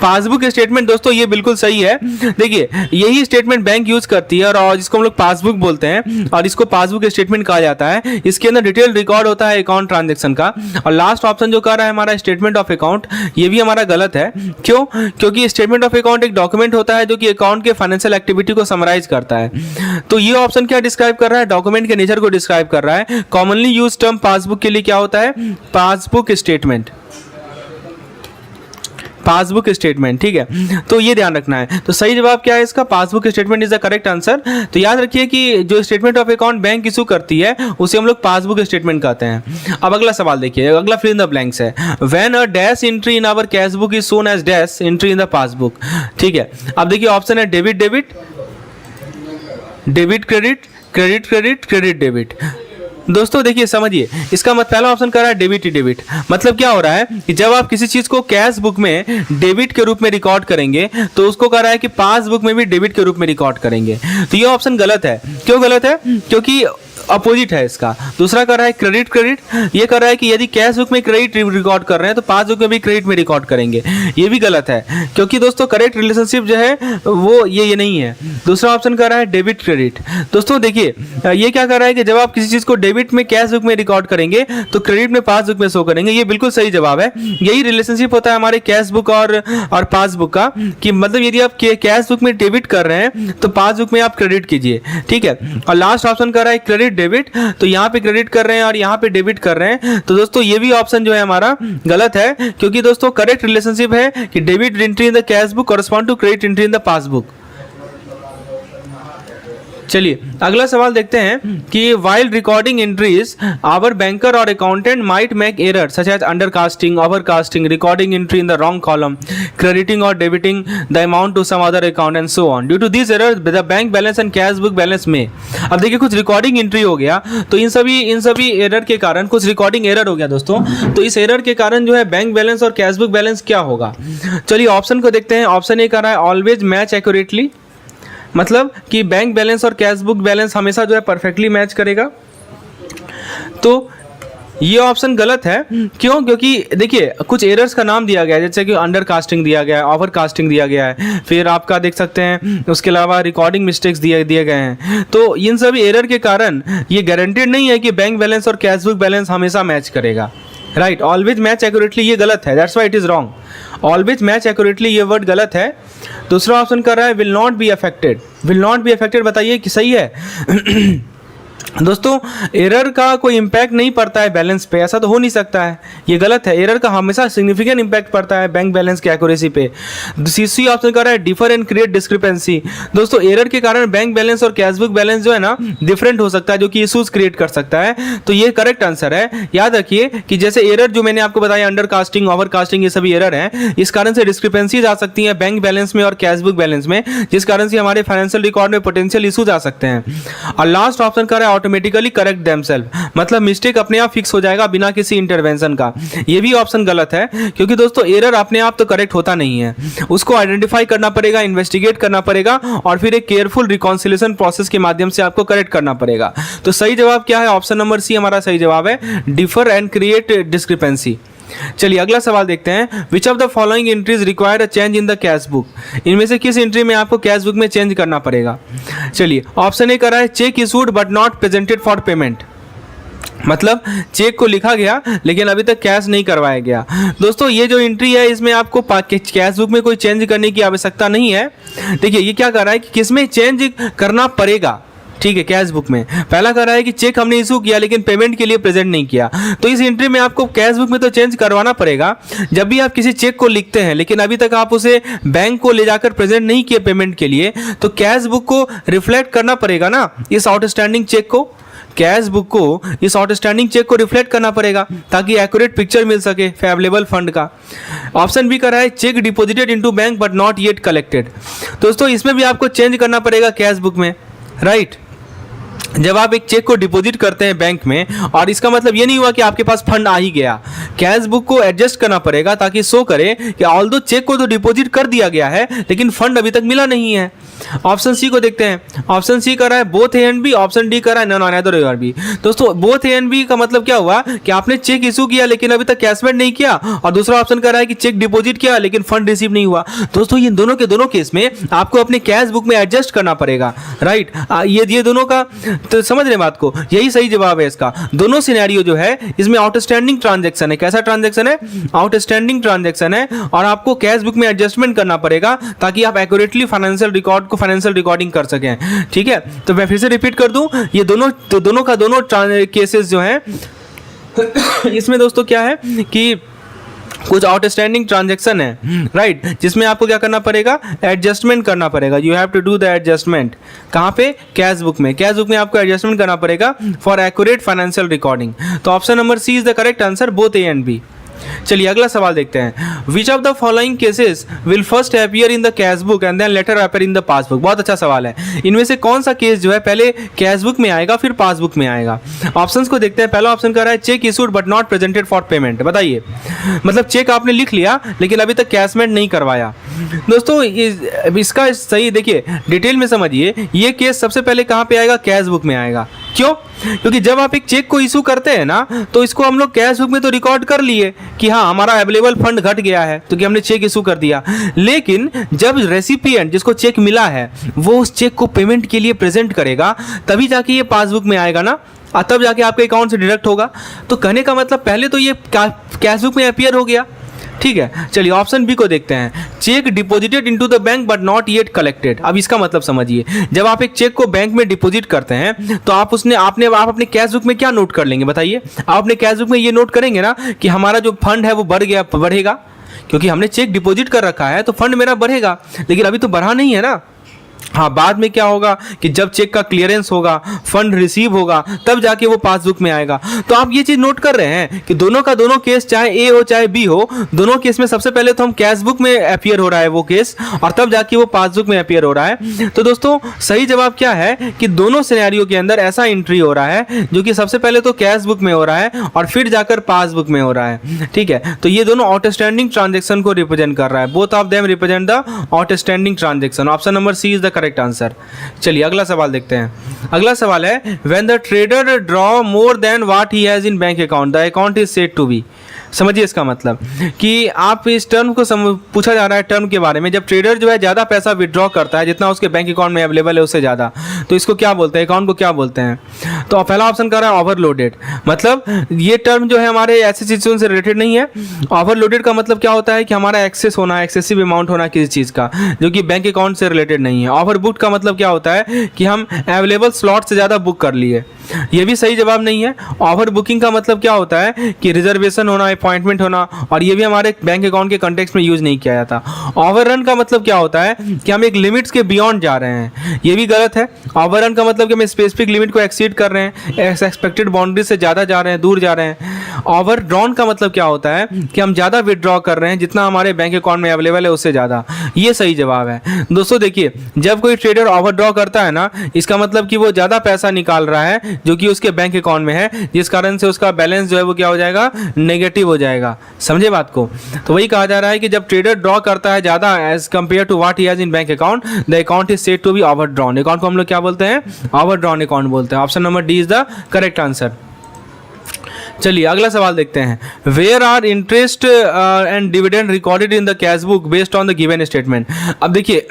Speaker 2: पासबुक स्टेटमेंट दोस्तों ये बिल्कुल सही है। देखिए यही स्टेटमेंट बैंक यूज करती है और जिसको हम लोग पासबुक बोलते हैं और इसको पासबुक स्टेटमेंट कहा जाता है। इसके अंदर डिटेल रिकॉर्ड होता है अकाउंट ट्रांजैक्शन का। और लास्ट ऑप्शन जो कह रहा है हमारा स्टेटमेंट ऑफ अकाउंट, ये भी हमारा गलत है। क्यों, क्योंकि स्टेटमेंट ऑफ अकाउंट एक डॉक्यूमेंट होता है जो कि अकाउंट के फाइनेंशियल एक्टिविटी को समराइज करता है। तो ये ऑप्शन क्या डिस्क्राइब कर रहा है, डॉक्यूमेंट के नेचर को डिस्क्राइब कर रहा है। कॉमनली यूज टर्म पासबुक के लिए क्या होता है, पासबुक स्टेटमेंट, पासबुक स्टेटमेंट, ठीक है। तो ये ध्यान रखना है। तो सही जवाब क्या है इसका, passbook statement is the correct answer. तो याद रखिए कि जो statement of account bank issue करती है उसे हम लोग पासबुक स्टेटमेंट कहते हैं। अब अगला सवाल देखिए, अगला फिल इन द ब्लैंक्स है। When a dash entry in our cash book is shown as dash entry in the passbook, ठीक है। अब देखिए ऑप्शन है debit debit, debit credit, credit credit, credit debit. दोस्तों देखिए समझिए, इसका पहला ऑप्शन कर रहा है डेबिट ही डेबिट। मतलब क्या हो रहा है कि जब आप किसी चीज को कैश बुक में डेबिट के रूप में रिकॉर्ड करेंगे तो उसको कह रहा है कि पासबुक में भी डेबिट के रूप में रिकॉर्ड करेंगे। तो ये ऑप्शन गलत है। क्यों गलत है, क्योंकि अपोजिट है इसका। दूसरा कर रहा है क्रेडिट क्रेडिट, ये कर रहा है कि यदि कैश बुक में क्रेडिट रिकॉर्ड कर रहे हैं तो पासबुक में भी क्रेडिट में रिकॉर्ड करेंगे। ये भी गलत है, क्योंकि दोस्तों करेक्ट रिलेशनशिप जो है वो ये नहीं है। दूसरा ऑप्शन कर रहा है डेबिट क्रेडिट। दोस्तों देखिए ये क्या कर रहा है कि जब आप किसी चीज को डेबिट में कैश बुक में रिकॉर्ड करेंगे तो क्रेडिट में पासबुक में शो करेंगे। ये बिल्कुल सही जवाब है। यही रिलेशनशिप होता है हमारे कैश बुक और पासबुक का, कि मतलब यदि आप कैश बुक में डेबिट कर रहे हैं तो पासबुक में आप क्रेडिट कीजिए, ठीक है। और लास्ट ऑप्शन कर रहा है क्रेडिट डेबिट, तो यहाँ पे क्रेडिट कर रहे हैं और यहाँ पे डेबिट कर रहे हैं। तो दोस्तों ये भी ऑप्शन जो है हमारा गलत है, क्योंकि दोस्तों करेक्ट रिलेशनशिप है कि debit entry in the cash book correspond to credit entry in the passbook. चलिए अगला सवाल देखते हैं कि while recording entries our banker और accountant might make error such as undercasting, overcasting, recording entry in the wrong column, crediting और debiting the amount to some other account and so on. Due to this error the bank balance and cash book balance में। अब देखिए कुछ recording entry हो गया, तो इन सभी error के कारण कुछ रिकॉर्डिंग एरर हो गया दोस्तों। तो इस एरर के कारण जो है बैंक बैलेंस और कैश बुक बैलेंस क्या होगा। चलिए ऑप्शन को देखते हैं। ऑप्शन ए कर रहा है ऑलवेज मैच एक्यूरेटली, मतलब कि बैंक बैलेंस और कैश बुक बैलेंस हमेशा जो है परफेक्टली मैच करेगा। तो ये ऑप्शन गलत है। क्यों, क्योंकि देखिए कुछ एरर्स का नाम दिया गया है, जैसे कि अंडर कास्टिंग दिया गया है, ओवर कास्टिंग दिया गया है, फिर आपका देख सकते हैं उसके अलावा रिकॉर्डिंग मिस्टेक्स दिए गए हैं। तो इन सभी एरर के कारण ये गारंटेड नहीं है कि बैंक बैलेंस और कैश बुक बैलेंस हमेशा मैच करेगा। राइट, ऑलवेज मैच एक्यूरेटली ये गलत है, that's why it is wrong. Always match accurately ये वर्ड गलत है। दूसरा ऑप्शन कर रहा है will not be affected. Will not be affected बताइए कि सही है। दोस्तों एरर का कोई इम्पैक्ट नहीं पड़ता है बैलेंस पे, ऐसा तो हो नहीं सकता है, ये गलत है। एरर का हमेशा सिग्निफिकेंट इम्पैक्ट पड़ता है बैंक बैलेंस की एक्यूरेसी पे। सी ऑप्शन कर रहा है डिफर एंड क्रिएट डिस्क्रिपेंसी। दोस्तों एरर के कारण बैंक बैलेंस और कैशबुक बैलेंस जो है ना डिफरेंट हो सकता है, जो कि इशूज क्रिएट कर सकता है। तो ये करेक्ट आंसर है। याद रखिए कि जैसे एरर जो मैंने आपको बताया अंडर कास्टिंग, ओवर कास्टिंग, ये सभी एरर हैं, इस कारण से डिस्क्रिपेंसीज आ सकती हैं बैंक बैलेंस में और कैशबुक बैलेंस में, जिस कारण से हमारे फाइनेंशियल रिकॉर्ड में पोटेंशियल इशूज आ सकते हैं। और लास्ट ऑप्शन कर रहा है ऑटोमेटिकली करेक्ट देमसेल्फ, मतलब मिस्टेक अपने आप फिक्स हो जाएगा बिना किसी इंटरवेंशन का। ये भी ऑप्शन गलत है, क्योंकि दोस्तों एरर अपने आप तो करेक्ट होता नहीं है, उसको आइडेंटिफाई करना पड़ेगा, इन्वेस्टिगेट करना पड़ेगा और फिर एक केयरफुल रिकॉन्सिलेशन प्रोसेस के माध्यम से आपको करेक्ट करना पड़ेगा। तो सही जवाब क्या है? ऑप्शन नंबर सी हमारा सही जवाब है, डिफर एंड क्रिएट डिस्क्रिपेंसी। चलिए अगला सवाल देखते हैं। Which of the following entries require a change in the cash book? इनमें से किस एंट्री में आपको कैश बुक में चेंज करना पड़ेगा? चलिए ऑप्शन ए कर रहा है cheque issued but not presented for payment, मतलब चेक को लिखा गया लेकिन अभी तक कैश नहीं करवाया गया। दोस्तों ये जो एंट्री है इसमें आपको कैश बुक में कोई चेंज करने की आवश्यकता नहीं है। देखिए ये क्या कर रहा है कि किसमें चेंज करना पड़ेगा, ठीक है, कैश बुक में। पहला कर रहा है कि चेक हमने इशू किया लेकिन पेमेंट के लिए प्रेजेंट नहीं किया, तो इस एंट्री में आपको कैश बुक में तो चेंज करवाना पड़ेगा। जब भी आप किसी चेक को लिखते हैं लेकिन अभी तक आप उसे बैंक को ले जाकर प्रेजेंट नहीं किए पेमेंट के लिए, तो कैश बुक को रिफ्लेक्ट करना पड़ेगा ना इस आउटस्टैंडिंग चेक को, कैश बुक को इस आउटस्टैंडिंग चेक को रिफ्लेक्ट करना पड़ेगा ताकि एक्यूरेट पिक्चर मिल सके अवेलेबल फंड का। ऑप्शन बी कर रहा है cheque deposited into bank but not yet collected. दोस्तों इसमें भी आपको चेंज करना पड़ेगा कैश बुक में, राइट। जब आप एक चेक को डिपॉजिट करते हैं बैंक में, और इसका मतलब ये नहीं हुआ कि आपके पास फंड आ ही गया, कैश बुक को एडजस्ट करना पड़ेगा ताकि शो करे कि ऑल्दो चेक को तो डिपॉजिट कर दिया गया है लेकिन फंड अभी तक मिला नहीं है। ऑप्शन सी को देखते हैं। ऑप्शन सी कर रहा है both A and B, option D कर रहा है नन ऑफ नेदर और बी। दोस्तों बोथ ए एंड बी का मतलब क्या हुआ कि आपने चेक इशू किया लेकिन अभी तक कैशमेंट नहीं किया, और दूसरा ऑप्शन कर रहा है कि चेक डिपॉजिट किया लेकिन फंड रिसीव नहीं हुआ। दोस्तों ये दोनों के दोनों केस में आपको अपने कैश बुक में एडजस्ट करना पड़ेगा, राइट। ये दोनों का तो समझ रहे बात को, यही सही जवाब है इसका। दोनों सिनेरियो जो है इसमें आउटस्टैंडिंग ट्रांजैक्शन है। कैसा ट्रांजैक्शन है? आउटस्टैंडिंग ट्रांजैक्शन है, और आपको कैश बुक में एडजस्टमेंट करना पड़ेगा ताकि आप एक्यूरेटली फाइनेंशियल रिकॉर्ड को फाइनेंशियल रिकॉर्डिंग कर सकें, ठीक है। तो मैं फिर से रिपीट कर दूं, ये दोनों का दोनों केसेस जो हैं इसमें दोस्तों क्या है कि कुछ आउटस्टैंडिंग ट्रांजैक्शन है, राइट, जिसमें आपको क्या करना पड़ेगा? एडजस्टमेंट करना पड़ेगा। You have to do the adjustment. कहाँ पे? कैश बुक में। कैश बुक में आपको एडजस्टमेंट करना पड़ेगा फॉर एक्यूरेट फाइनेंशियल रिकॉर्डिंग। तो option number C is the correct answer, both A and B. चलिए अगला सवाल देखते हैं। Which of the following cases will first appear in the cash book and then later appear in the passbook? बहुत अच्छा सवाल है। इनमें से कौन सा केस जो है पहले कैश बुक में आएगा फिर पासबुक में आएगा? ऑप्शंस को देखते हैं। पहला ऑप्शन कर रहा है cheque issued but not presented for payment. बताइए, मतलब चेक आपने लिख लिया लेकिन अभी तक कैशमेंट नहीं करवाया। दोस्तों इसका सही देखिए, डिटेल में समझिए, ये केस सबसे पहले कहाँ पे आएगा? कैश बुक में आएगा। क्यों? क्योंकि जब आप एक चेक को इशू करते हैं ना, तो इसको हम लोग कैश बुक में तो रिकॉर्ड कर लिए कि हाँ हमारा अवेलेबल फंड घट गया है, तो कि हमने चेक इशू कर दिया। लेकिन जब रेसिपिएंट जिसको चेक मिला है वो उस चेक को पेमेंट के लिए प्रेजेंट करेगा, तभी जाके ये पासबुक में आएगा ना, और तब जाके आपके अकाउंट से डिडक्ट होगा। तो कहने का मतलब पहले तो ये कैश बुक में अपीयर हो गया, ठीक है। चलिए ऑप्शन बी को देखते हैं। Cheque deposited into the bank but not yet collected. अब इसका मतलब समझिए, जब आप एक चेक को बैंक में डिपॉजिट करते हैं तो आप अपने कैश बुक में क्या नोट कर लेंगे? बताइए। आप अपने कैश बुक में ये नोट करेंगे ना कि हमारा जो फंड है वो बढ़ेगा, क्योंकि हमने चेक डिपॉजिट कर रखा है तो फंड मेरा बढ़ेगा, लेकिन अभी तो बढ़ा नहीं है ना। हाँ, बाद में क्या होगा कि जब चेक का क्लियरेंस होगा, फंड रिसीव होगा, तब जाके वो पासबुक में आएगा। तो आप ये चीज नोट कर रहे हैं कि दोनों का दोनों केस, चाहे ए हो चाहे बी हो, दोनों केस में सबसे पहले तो हम कैश बुक में अपीयर हो रहा है वो केस, और तब जाके वो पासबुक में अपीयर हो रहा है। तो दोस्तों सही जवाब क्या है कि दोनों सिनेरियो के अंदर ऐसा एंट्री हो रहा है जो कि सबसे पहले तो कैश बुक में हो रहा है और फिर जाकर पासबुक में हो रहा है, ठीक है। तो ये दोनों आउटस्टैंडिंग ट्रांजेक्शन को रिप्रेजेंट कर रहा है। Both of them represent the outstanding transaction. Option number C is the correct answer. चलिए अगला सवाल देखते हैं। अगला सवाल है when the trader draw more than what he has in bank account the account is said to be. समझिए इसका मतलब कि आप इस टर्म को पूछा जा रहा है टर्म के बारे में। जब ट्रेडर जो है ज़्यादा पैसा विड्रॉ करता है, जितना उसके बैंक अकाउंट में अवेलेबल है उससे ज़्यादा, तो इसको क्या बोलते हैं? अकाउंट को क्या बोलते हैं? तो पहला ऑप्शन कर रहा है ओवरलोडेड। मतलब ये टर्म जो है हमारे ऐसे सिचुएशन से रिलेटेड नहीं है। ओवरलोडेड का मतलब क्या होता है कि हमारा एक्सेस होना, एक्सेसिव अमाउंट होना किसी चीज़ का, जो कि बैंक अकाउंट से रिलेटेड नहीं है। ओवरबुक का मतलब क्या होता है कि हम अवेलेबल स्लॉट से ज़्यादा बुक कर लिए। ये भी सही जवाब नहीं है। ओवर बुकिंग का मतलब क्या होता है कि रिजर्वेशन होना, अपॉइंटमेंट होना, और ये भी हमारे बैंक अकाउंट के कॉन्टेक्स्ट में यूज नहीं किया जाता। ओवररन का मतलब क्या होता है कि हम एक लिमिट्स के बियॉन्ड जा रहे हैं, ये भी गलत है। ओवररन का मतलब कि हम स्पेसिफिक लिमिट को एक्सीड कर रहे हैं, एक्सपेक्टेड बाउंड्री से ज़्यादा जा रहे हैं, दूर जा रहे हैं। ओवरड्रॉन का मतलब क्या होता है कि हम ज़्यादा विदड्रॉ कर रहे हैं, जितना हमारे बैंक अकाउंट में अवेलेबल है उससे ज़्यादा। ये सही जवाब है। दोस्तों देखिए, जब कोई ट्रेडर ओवरड्रॉ करता है ना, इसका मतलब कि वो ज़्यादा पैसा निकाल रहा है जो कि उसके बैंक अकाउंट में है, जिस कारण से उसका बैलेंस जो है वो क्या हो जाएगा, नेगेटिव हो जाएगा। समझे बात को? तो वही कहा जा रहा है कि जब ट्रेडर ड्रॉ करता है ज़्यादा as compare to what he has in bank account, the account is said to be overdrawn. Account को हम लोग क्या बोलते हैं? ओवरड्रॉन अकाउंट बोलते हैं। Option number D is the correct answer. चलिए अगला सवाल देखते हैं। Where are interest and dividend recorded in the cash book based on the given statement. अब देखिए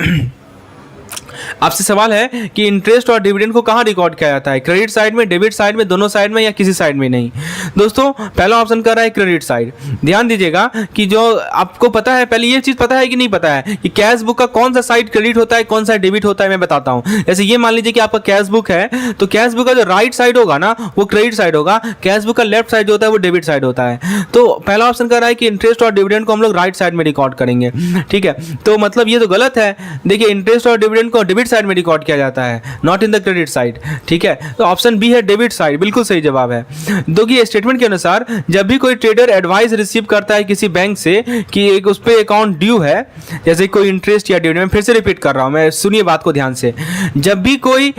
Speaker 2: आपसे सवाल है कि इंटरेस्ट और डिविडेंड को कहाँ रिकॉर्ड किया जाता है? क्रेडिट साइड में, डेबिट साइड में, दोनों साइड में, या किसी साइड में नहीं? दोस्तों पहला ऑप्शन कर रहा है क्रेडिट साइड। ध्यान दीजिएगा कि जो आपको पता है, पहले ये चीज़ पता है कि नहीं पता है कि कैश बुक का कौन सा साइड क्रेडिट होता है, कौन सा डेबिट होता है? मैं बताता हूँ। जैसे ये मान लीजिए कि आपका कैश बुक है, तो कैश बुक का जो राइट साइड होगा ना वो क्रेडिट साइड होगा, कैश बुक का लेफ्ट साइड जो होता है वो डेबिट साइड होता है। तो पहला ऑप्शन कर रहा है कि इंटरेस्ट और डिविडेंड को हम लोग राइट साइड में रिकॉर्ड करेंगे। ठीक है, तो मतलब ये तो गलत है। देखिए इंटरेस्ट और डिविडेंड को डेबिट साइड में रिकॉर्ड किया जाता है, not in the credit side. ठीक है, तो ऑप्शन बी है डेबिट साइड, बिल्कुल सही जवाब है। देखिए स्टेटमेंट के अनुसार जब भी कोई ट्रेडर एडवाइस रिसीव करता है किसी बैंक से कि एक उस पे अकाउंट ड्यू है, जैसे कोई इंटरेस्ट या डिविडेंड, मैं फिर से रिपीट कर रहा हूं, मैं सुनिए बात को ध्यान से। जब भी कोई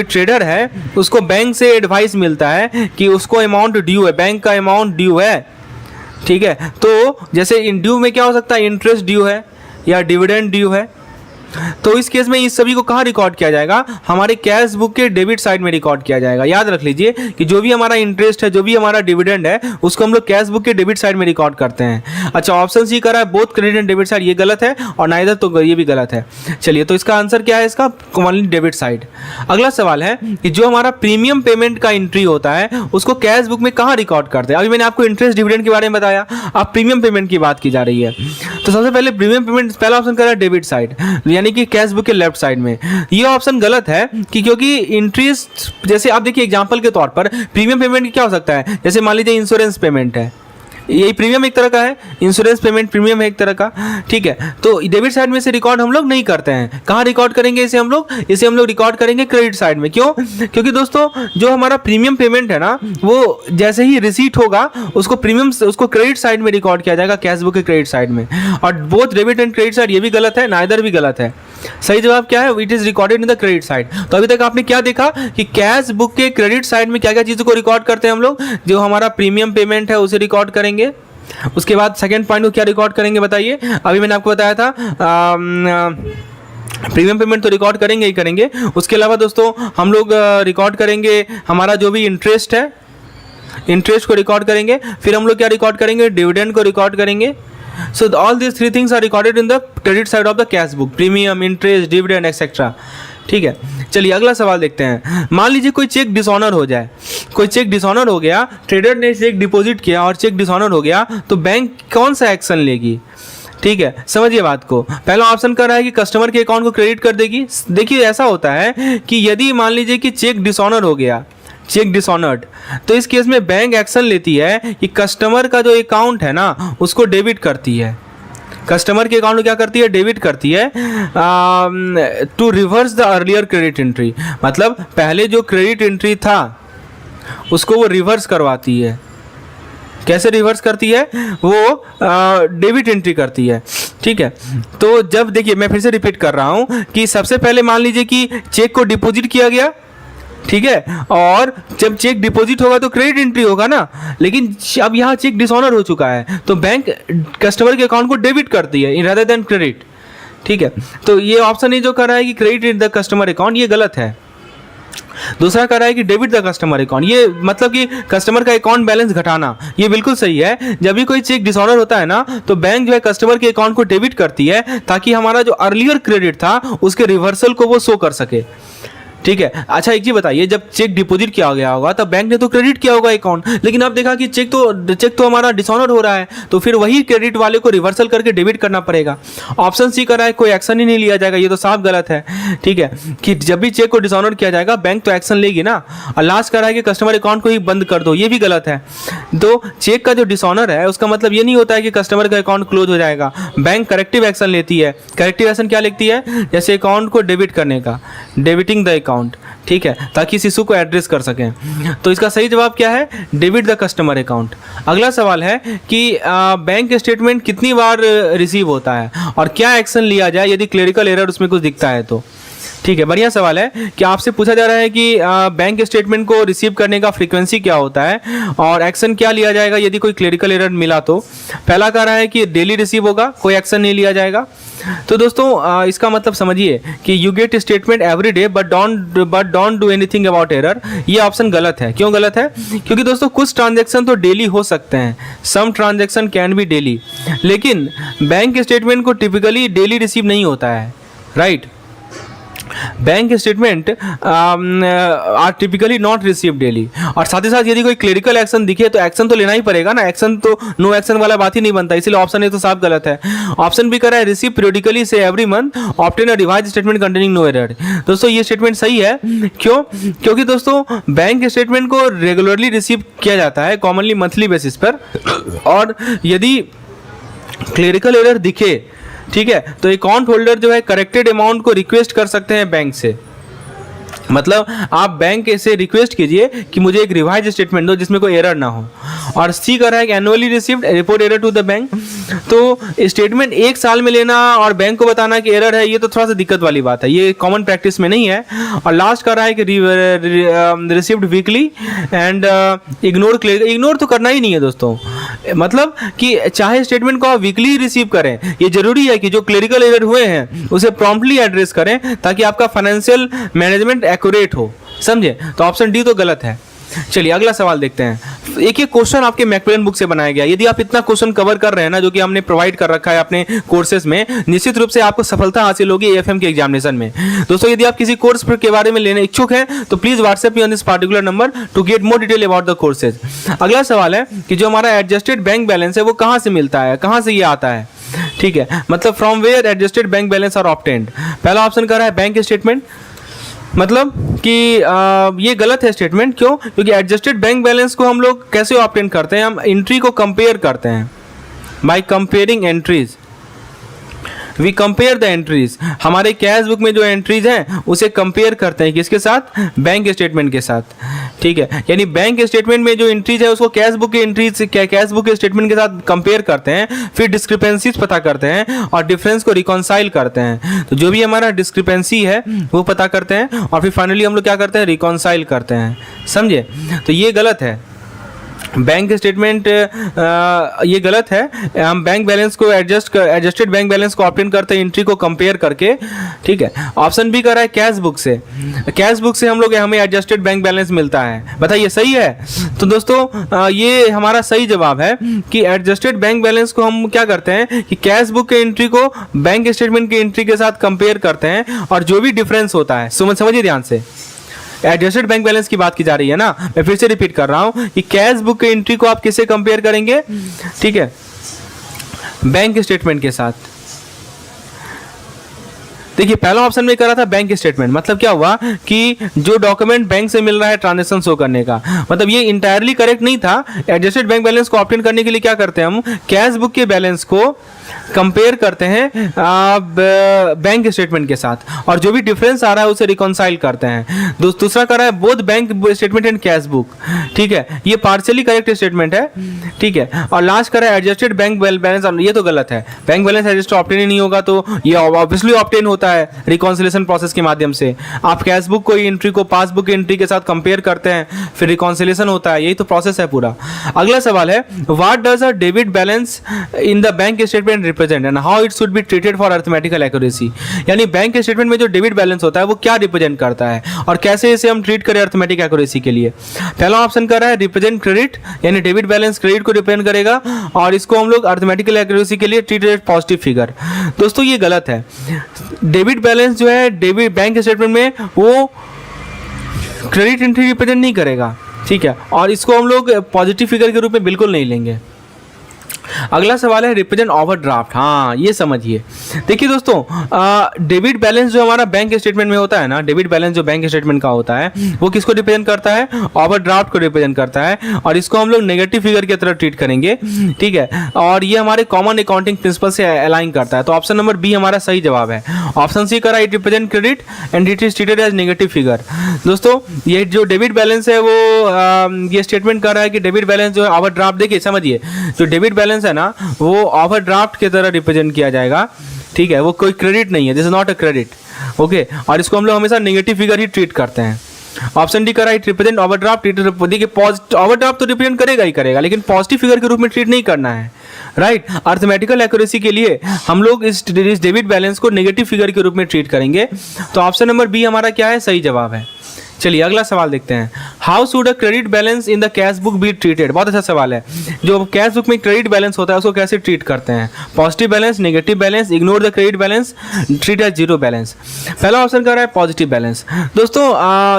Speaker 2: ट्रेडर है उसको बैंक से एडवाइस मिलता है कि उसको अमाउंट ड्यू है, बैंक का अमाउंट ड्यू है। ठीक है, तो जैसे इन ड्यू में क्या हो सकता है, इंटरेस्ट ड्यू है या डिविडेंड ड्यू है, तो इस केस में इस सभी को कहाँ रिकॉर्ड किया जाएगा? हमारे कैश बुक के डेबिट साइड में रिकॉर्ड किया जाएगा। याद रख लीजिए कि जो भी हमारा इंटरेस्ट है, जो भी हमारा डिविडेंड है, उसको हम लोग कैश बुक के डेबिट साइड में रिकॉर्ड करते हैं। अच्छा, ऑप्शन सी करा है both credit and debit side, ये गलत है, और नाइदर तो ये भी गलत है। चलिए, तो इसका आंसर क्या है? इसका ओनली डेबिट साइड। अगला सवाल है कि जो हमारा प्रीमियम पेमेंट का एंट्री होता है उसको कैश बुक में कहाँ रिकॉर्ड करते हैं? अभी मैंने आपको इंटरेस्ट डिविडेंड के बारे में बताया, अब प्रीमियम पेमेंट की बात की जा रही है। तो सबसे पहले प्रीमियम पेमेंट पहला ऑप्शन करा है डेबिट साइड, यानी कि कैश बुक के लेफ्ट साइड में। ये ऑप्शन गलत है कि क्योंकि इंटरेस्ट, जैसे आप देखिए एग्जांपल के तौर पर प्रीमियम पेमेंट क्या हो सकता है? जैसे मान लीजिए इंश्योरेंस पेमेंट है, यही प्रीमियम एक तरह का है, इंश्योरेंस पेमेंट प्रीमियम है एक तरह का। ठीक है, तो डेबिट साइड में से रिकॉर्ड हम लोग नहीं करते हैं। कहाँ रिकॉर्ड करेंगे इसे हम लोग? इसे हम लोग रिकॉर्ड करेंगे क्रेडिट साइड में। क्यों? क्योंकि दोस्तों जो हमारा प्रीमियम पेमेंट है ना, वो जैसे ही रिसीट होगा उसको क्रेडिट साइड में रिकॉर्ड किया जाएगा, कैश बुक के क्रेडिट साइड में। और both debit and credit side, ये भी गलत है, नाइदर भी गलत है। सही जवाब क्या है? It is recorded in the credit side. तो अभी तक आपने क्या देखा कि कैश बुक के क्रेडिट साइड में क्या क्या चीज़ों को रिकॉर्ड करते हैं हम लोग? जो हमारा प्रीमियम पेमेंट है उसे रिकॉर्ड करेंगे। उसके बाद सेकंड पॉइंट को क्या रिकॉर्ड करेंगे बताइए? अभी मैंने आपको बताया था प्रीमियम पेमेंट तो रिकॉर्ड करेंगे ही करेंगे। उसके अलावा दोस्तों हम लोग रिकॉर्ड करेंगे हमारा जो भी इंटरेस्ट है, इंटरेस्ट को रिकॉर्ड करेंगे। फिर हम लोग क्या रिकॉर्ड करेंगे? डिविडेंड को रिकॉर्ड करेंगे। So all these three things are recorded in the credit side of the cash book: premium, interest, dividend, etc. ठीक है, चलिए अगला सवाल देखते हैं। मान लीजिए कोई चेक डिसऑनर हो जाए, कोई चेक डिसऑनर हो गया, ट्रेडर ने चेक डिपॉजिट किया और चेक डिसऑनर हो गया, तो बैंक कौन सा एक्शन लेगी? ठीक है, समझिए बात को। पहला ऑप्शन कर रहा है कि कस्टमर के अकाउंट को क्रेडिट कर देगी। देखिए ऐसा होता है कि यदि मान लीजिए कि चेक डिसऑनर हो गया, चेक डिसऑनर्ड, तो इस केस में बैंक एक्शन लेती है कि कस्टमर का जो अकाउंट है ना उसको डेबिट करती है। कस्टमर के अकाउंट को क्या करती है? डेबिट करती है, to reverse the earlier credit entry. मतलब पहले जो क्रेडिट एंट्री था उसको वो रिवर्स करवाती है। कैसे रिवर्स करती है? वो डेबिट एंट्री करती है। ठीक है, तो जब देखिए मैं फिर से रिपीट कर रहा हूँ कि सबसे पहले मान लीजिए कि चेक को डिपॉजिट किया गया, ठीक है, और जब चेक डिपॉजिट होगा तो क्रेडिट एंट्री होगा ना, लेकिन अब यहाँ चेक डिसऑनर हो चुका है तो बैंक कस्टमर के अकाउंट को डेबिट करती है रादर देन क्रेडिट। ठीक है, तो ये ऑप्शन ही जो कर रहा है कि credit in the customer account, ये गलत है। दूसरा कर रहा है कि डेबिट द कस्टमर अकाउंट, ये मतलब कि कस्टमर का अकाउंट बैलेंस घटाना, ये बिल्कुल सही है। जब भी कोई चेक डिसऑनर होता है ना तो बैंक जो है कस्टमर के अकाउंट को डेबिट करती है ताकि हमारा जो अर्लियर क्रेडिट था उसके रिवर्सल को वो शो कर सके। ठीक है। अच्छा एक चीज बताइए, जब चेक डिपॉजिट किया गया होगा तब बैंक ने तो क्रेडिट किया होगा अकाउंट, लेकिन अब देखा कि चेक तो हमारा डिसऑनर हो रहा है, तो फिर वही क्रेडिट वाले को रिवर्सल करके डेबिट करना पड़ेगा। ऑप्शन सी कर रहा है कोई एक्शन ही नहीं लिया जाएगा, ये तो साफ गलत है। ठीक है, कि जब भी चेक को डिसऑनर किया जाएगा बैंक तो एक्शन लेगी ना। और लास्ट कर रहा है कि कस्टमर अकाउंट को ही बंद कर दो, ये भी गलत है। तो चेक का जो डिसऑनर है उसका मतलब ये नहीं होता है कि कस्टमर का अकाउंट क्लोज हो जाएगा। बैंक करेक्टिव एक्शन लेती है। करेक्टिव एक्शन क्या लेती है? जैसे अकाउंट को डेबिट करने का, डेबिटिंग द अकाउंट, ठीक है, ताकि इस इशू को एड्रेस कर सकें। तो इसका सही जवाब क्या है? Debit the customer account. अगला सवाल है कि बैंक स्टेटमेंट कितनी बार रिसीव होता है और क्या एक्शन लिया जाए यदि क्लरिकल एरर उसमें कुछ दिखता है तो। ठीक है, बढ़िया सवाल है कि आपसे पूछा जा रहा है कि बैंक स्टेटमेंट को रिसीव करने का फ्रीक्वेंसी क्या होता है और एक्शन क्या लिया जाएगा यदि कोई क्लरिकल एरर मिला तो। पहला कह रहा है कि डेली रिसीव होगा, कोई एक्शन नहीं लिया जाएगा। तो दोस्तों इसका मतलब समझिए कि you get statement every day but don't do anything about error. ये ऑप्शन गलत है। क्यों गलत है? क्योंकि दोस्तों कुछ ट्रांजैक्शन तो डेली हो सकते हैं, some transaction can be daily, लेकिन बैंक स्टेटमेंट को टिपिकली डेली रिसीव नहीं होता है, right. Bank statement are typically not receive daily. और साथ ही साथ यदि कोई क्लरिकल एक्शन दिखे तो एक्शन तो लेना ही पड़ेगा ना, एक्शन तो नो एक्शन वाला बात ही नहीं बनता, इसलिए ऑप्शन ए तो साफ गलत है। ऑप्शन बी कर रहा है रिसीव पीरियडिकली से every month obtain a revise statement containing no error. दोस्तों ये स्टेटमेंट सही है। क्यों? क्योंकि दोस्तों बैंक स्टेटमेंट को रेगुलरली रिसीव किया जाता है, कॉमनली मंथली बेसिस पर, और यदि क्लरिकल एरर दिखे, ठीक है, तो अकाउंट होल्डर जो है करेक्टेड अमाउंट को रिक्वेस्ट कर सकते हैं बैंक से। मतलब आप बैंक से रिक्वेस्ट कीजिए कि मुझे एक रिवाइज स्टेटमेंट दो जिसमें कोई एरर ना हो। और सी कर रहा है कि annually received report error to the bank. तो स्टेटमेंट एक साल में लेना और बैंक को बताना कि एरर है, ये तो थोड़ा सा दिक्कत वाली बात है, ये कॉमन प्रैक्टिस में नहीं है। और लास्ट कर रहा है कि रिसीव्ड वीकली एंड इग्नोर तो करना ही नहीं है दोस्तों। मतलब कि चाहे स्टेटमेंट को आप वीकली रिसीव करें, ये जरूरी है कि जो क्लरिकल एरर हुए हैं उसे प्रॉम्प्टली एड्रेस करें ताकि आपका फाइनेंशियल मैनेजमेंट एक्यूरेट हो, समझे। तो ऑप्शन डी तो गलत है। चलिए अगला सवाल देखते हैं। एक क्वेश्चन आपके मैकमिलन बुक से बनाया गया। यदि आप इतना क्वेश्चन कवर कर रहे हैं ना, जो कि हमने प्रोवाइड कर रखा है अपने कोर्सेज में, निश्चित रूप से आपको सफलता हासिल होगी एएफएम के एग्जामिनेशन में। दोस्तों यदि आप किसी कोर्स के बारे में लेने इच्छुक हैं तो please WhatsApp me on this particular number to get more detail about the courses. अगला सवाल है कि जो हमारा एडजस्टेड बैंक बैलेंस है वो कहाँ से मिलता है, कहाँ से ये आता है। ठीक है, मतलब from where adjusted bank balance are obtained. पहला ऑप्शन कर रहा है बैंक स्टेटमेंट, मतलब कि ये गलत है स्टेटमेंट। क्यों? क्योंकि एडजस्टेड बैंक बैलेंस को हम लोग कैसे ऑब्टेन करते हैं? हम एंट्री को कंपेयर करते हैं, by comparing entries. We compare the entries. हमारे कैश बुक में जो एंट्रीज हैं उसे कंपेयर करते हैं किसके साथ? बैंक स्टेटमेंट के साथ। ठीक है, यानी बैंक स्टेटमेंट में जो एंट्रीज है उसको कैश बुक के एंट्रीज, कैश बुक के स्टेटमेंट के साथ कंपेयर करते हैं, फिर डिस्क्रिपेंसीज पता करते हैं और डिफरेंस को रिकॉन्साइल करते हैं। तो जो भी हमारा डिस्क्रिपेंसी है वो पता करते हैं और फिर फाइनली हम लोग क्या करते हैं? रिकॉन्साइल करते हैं, समझे। तो ये गलत है बैंक स्टेटमेंट, ये गलत है। हम बैंक बैलेंस को एडजस्टेड बैंक बैलेंस को ऑब्टेन करते हैं एंट्री को कंपेयर करके। ठीक है, ऑप्शन बी कर रहा है कैश बुक से। कैश बुक से हम लोग हमें एडजस्टेड बैंक बैलेंस मिलता है। बताइए सही है? तो दोस्तों ये हमारा सही जवाब है कि एडजस्टेड बैंक बैलेंस को हम क्या करते हैं कि कैश बुक के एंट्री को बैंक स्टेटमेंट की एंट्री के साथ कंपेयर करते हैं और जो भी डिफरेंस होता है, समझिए ध्यान से, एडजस्टेड बैंक बैलेंस की बात की जा रही है ना। मैं फिर से रिपीट कर रहा हूं कि कैश बुक के एंट्री को आप किससे कंपेयर करेंगे? ठीक है, बैंक स्टेटमेंट के साथ। देखिए पहला ऑप्शन में कर रहा था बैंक स्टेटमेंट, मतलब क्या हुआ कि जो डॉक्यूमेंट बैंक से मिल रहा है ट्रांजैक्शन शो करने का, मतलब ये इंटायरली करेक्ट नहीं था। एडजस्टेड बैंक बैलेंस को ऑब्टेन करने के लिए क्या करते हैं हम? कैश बुक के बैलेंस को कंपेयर करते हैं बैंक स्टेटमेंट के साथ और जो भी डिफरेंस आ रहा है उसे रिकॉन्साइल करते हैं। दूसरा कर रहा है both bank statement and cash book. ठीक है, ये पार्शियली करेक्ट स्टेटमेंट है। ठीक है, और लास्ट कर रहा है एडजस्टेड बैंक बैलेंस, ये तो गलत है। बैंक बैलेंस एडजस्ट ऑब्टेन ही नहीं होगा तो ये ऑब्वियसली ऑब्टेन होता है रिकॉन्सिलेशन प्रोसेस के माध्यम से। आप कैश बुक को एंट्री को पासबुक एंट्री के साथ कंपेयर करते हैं, फिर रिकॉन्सिलेशन होता है, यही तो प्रोसेस है पूरा। अगला सवाल है what does a debit balance in the bank statement represent and how it should be treated for arithmetical accuracy. यानी बैंक स्टेटमेंट में जो डेबिट बैलेंस होता है वो क्या रिप्रेजेंट करता है और कैसे इसे हम ट्रीट करें अरिथमेटिक एक्यूरेसी के लिए। पहला ऑप्शन कर रहा है रिप्रेजेंट क्रेडिट, यानी डेबिट बैलेंस क्रेडिट को रिप्रेजेंट करेगा और इसको हम लोग अरिथमेटिकल एक्यूरेसी के लिए ट्रीट एज पॉजिटिव फिगर। दोस्तों ये गलत है। डेबिट बैलेंस जो है डेबिट बैंक स्टेटमेंट में वो क्रेडिट एंट्री रिप्रेजेंट नहीं करेगा, ठीक है, और इसको हम लोग पॉजिटिव फिगर के रूप में बिल्कुल नहीं लेंगे। अगला सवाल है रिप्रेजेंट ओवरड्राफ्ट। हाँ, ये समझिए। देखिए दोस्तों, डेबिट बैलेंस जो हमारा बैंक स्टेटमेंट में होता है ना, डेबिट बैलेंस जो बैंक स्टेटमेंट का होता है वो किसको रिप्रेजेंट करता है? ओवरड्राफ्ट को रिप्रेजेंट करता है, और इसको हम लोग नेगेटिव फिगर की तरह ट्रीट करेंगे, ठीक है, और ये हमारे कॉमन अकाउंटिंग प्रिंसिपल से अलाइन करता है। तो ऑप्शन नंबर बी हमारा सही जवाब है। ऑप्शन सी करा it represent credit and it is treated as negative figure. दोस्तों, ये जो डेबिट बैलेंस है वो ये स्टेटमेंट कर रहा है कि डेबिट बैलेंस जो है ओवरड्राफ्ट, देखिए समझिए, जो डेबिट बैलेंस है ना वो ओवरड्राफ्ट की तरह रिप्रेजेंट किया जाएगा, ठीक है, वो कोई क्रेडिट नहीं है, this is not a credit, okay, और इसको हम लोग हमेशा नेगेटिव फिगर ही ट्रीट करते हैं। ऑप्शन डी का राइट रिप्रेजेंट ओवरड्राफ्ट। देखिए ओवरड्राफ्ट तो रिप्रेजेंट करेगा ही करेगा, लेकिन पॉजिटिव फिगर के रूप में ट्रीट नहीं करना है, राइट। अर्थमेटिकल एक्यूरेसी के लिए हम लोग इस डेबिट बैलेंस को नेगेटिव फिगर के रूप में ट्रीट करेंगे। तो ऑप्शन नंबर बी हमारा क्या है? सही जवाब है। चलिए अगला सवाल देखते हैं। How should a credit balance in the cash book be treated? बहुत अच्छा सवाल है। जो कैश बुक में क्रेडिट बैलेंस होता है उसको कैसे ट्रीट करते हैं? Positive balance, negative balance, ignore the credit balance, treat as zero balance. पहला ऑप्शन कर रहा है पॉजिटिव बैलेंस। दोस्तों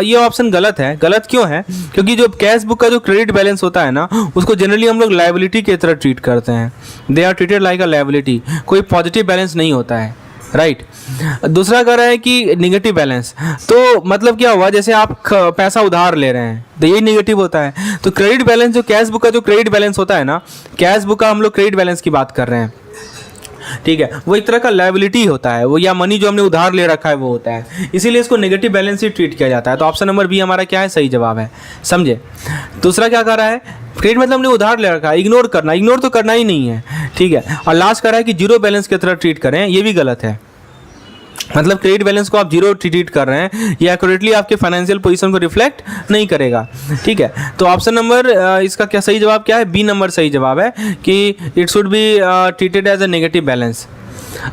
Speaker 2: ये ऑप्शन गलत है। गलत क्यों है? क्योंकि जो कैश बुक का जो क्रेडिट बैलेंस होता है ना उसको जनरली हम लोग लायबिलिटी की तरह ट्रीट करते हैं। They are treated like a liability. कोई पॉजिटिव बैलेंस नहीं होता है, राइट। दूसरा कह रहा है कि निगेटिव बैलेंस, तो मतलब क्या हुआ, जैसे आप पैसा उधार ले रहे हैं तो ये नेगेटिव होता है। तो क्रेडिट बैलेंस जो कैश बुक का जो क्रेडिट बैलेंस होता है ना, कैश बुक का हम लोग क्रेडिट बैलेंस की बात कर रहे हैं, ठीक है, वो एक तरह का लायबिलिटी होता है, वो या मनी जो हमने उधार ले रखा है वो होता है, इसीलिए इसको नेगेटिव बैलेंस ही ट्रीट किया जाता है। तो ऑप्शन नंबर बी हमारा क्या है? सही जवाब है। समझे? दूसरा क्या कर रहा है? क्रेडिट मतलब हमने उधार ले रखा है, इग्नोर करना, इग्नोर तो करना ही नहीं है, ठीक है। और लास्ट कर रहा है कि जीरो बैलेंस की तरह ट्रीट करें, ये भी गलत है। मतलब क्रेडिट बैलेंस को आप जीरो ट्रीट कर रहे हैं, ये एक्यूरेटली आपके फाइनेंशियल पोजीशन को रिफ्लेक्ट नहीं करेगा, ठीक है। तो ऑप्शन नंबर इसका क्या सही जवाब क्या है? बी नंबर सही जवाब है कि it should be treated as a negative balance.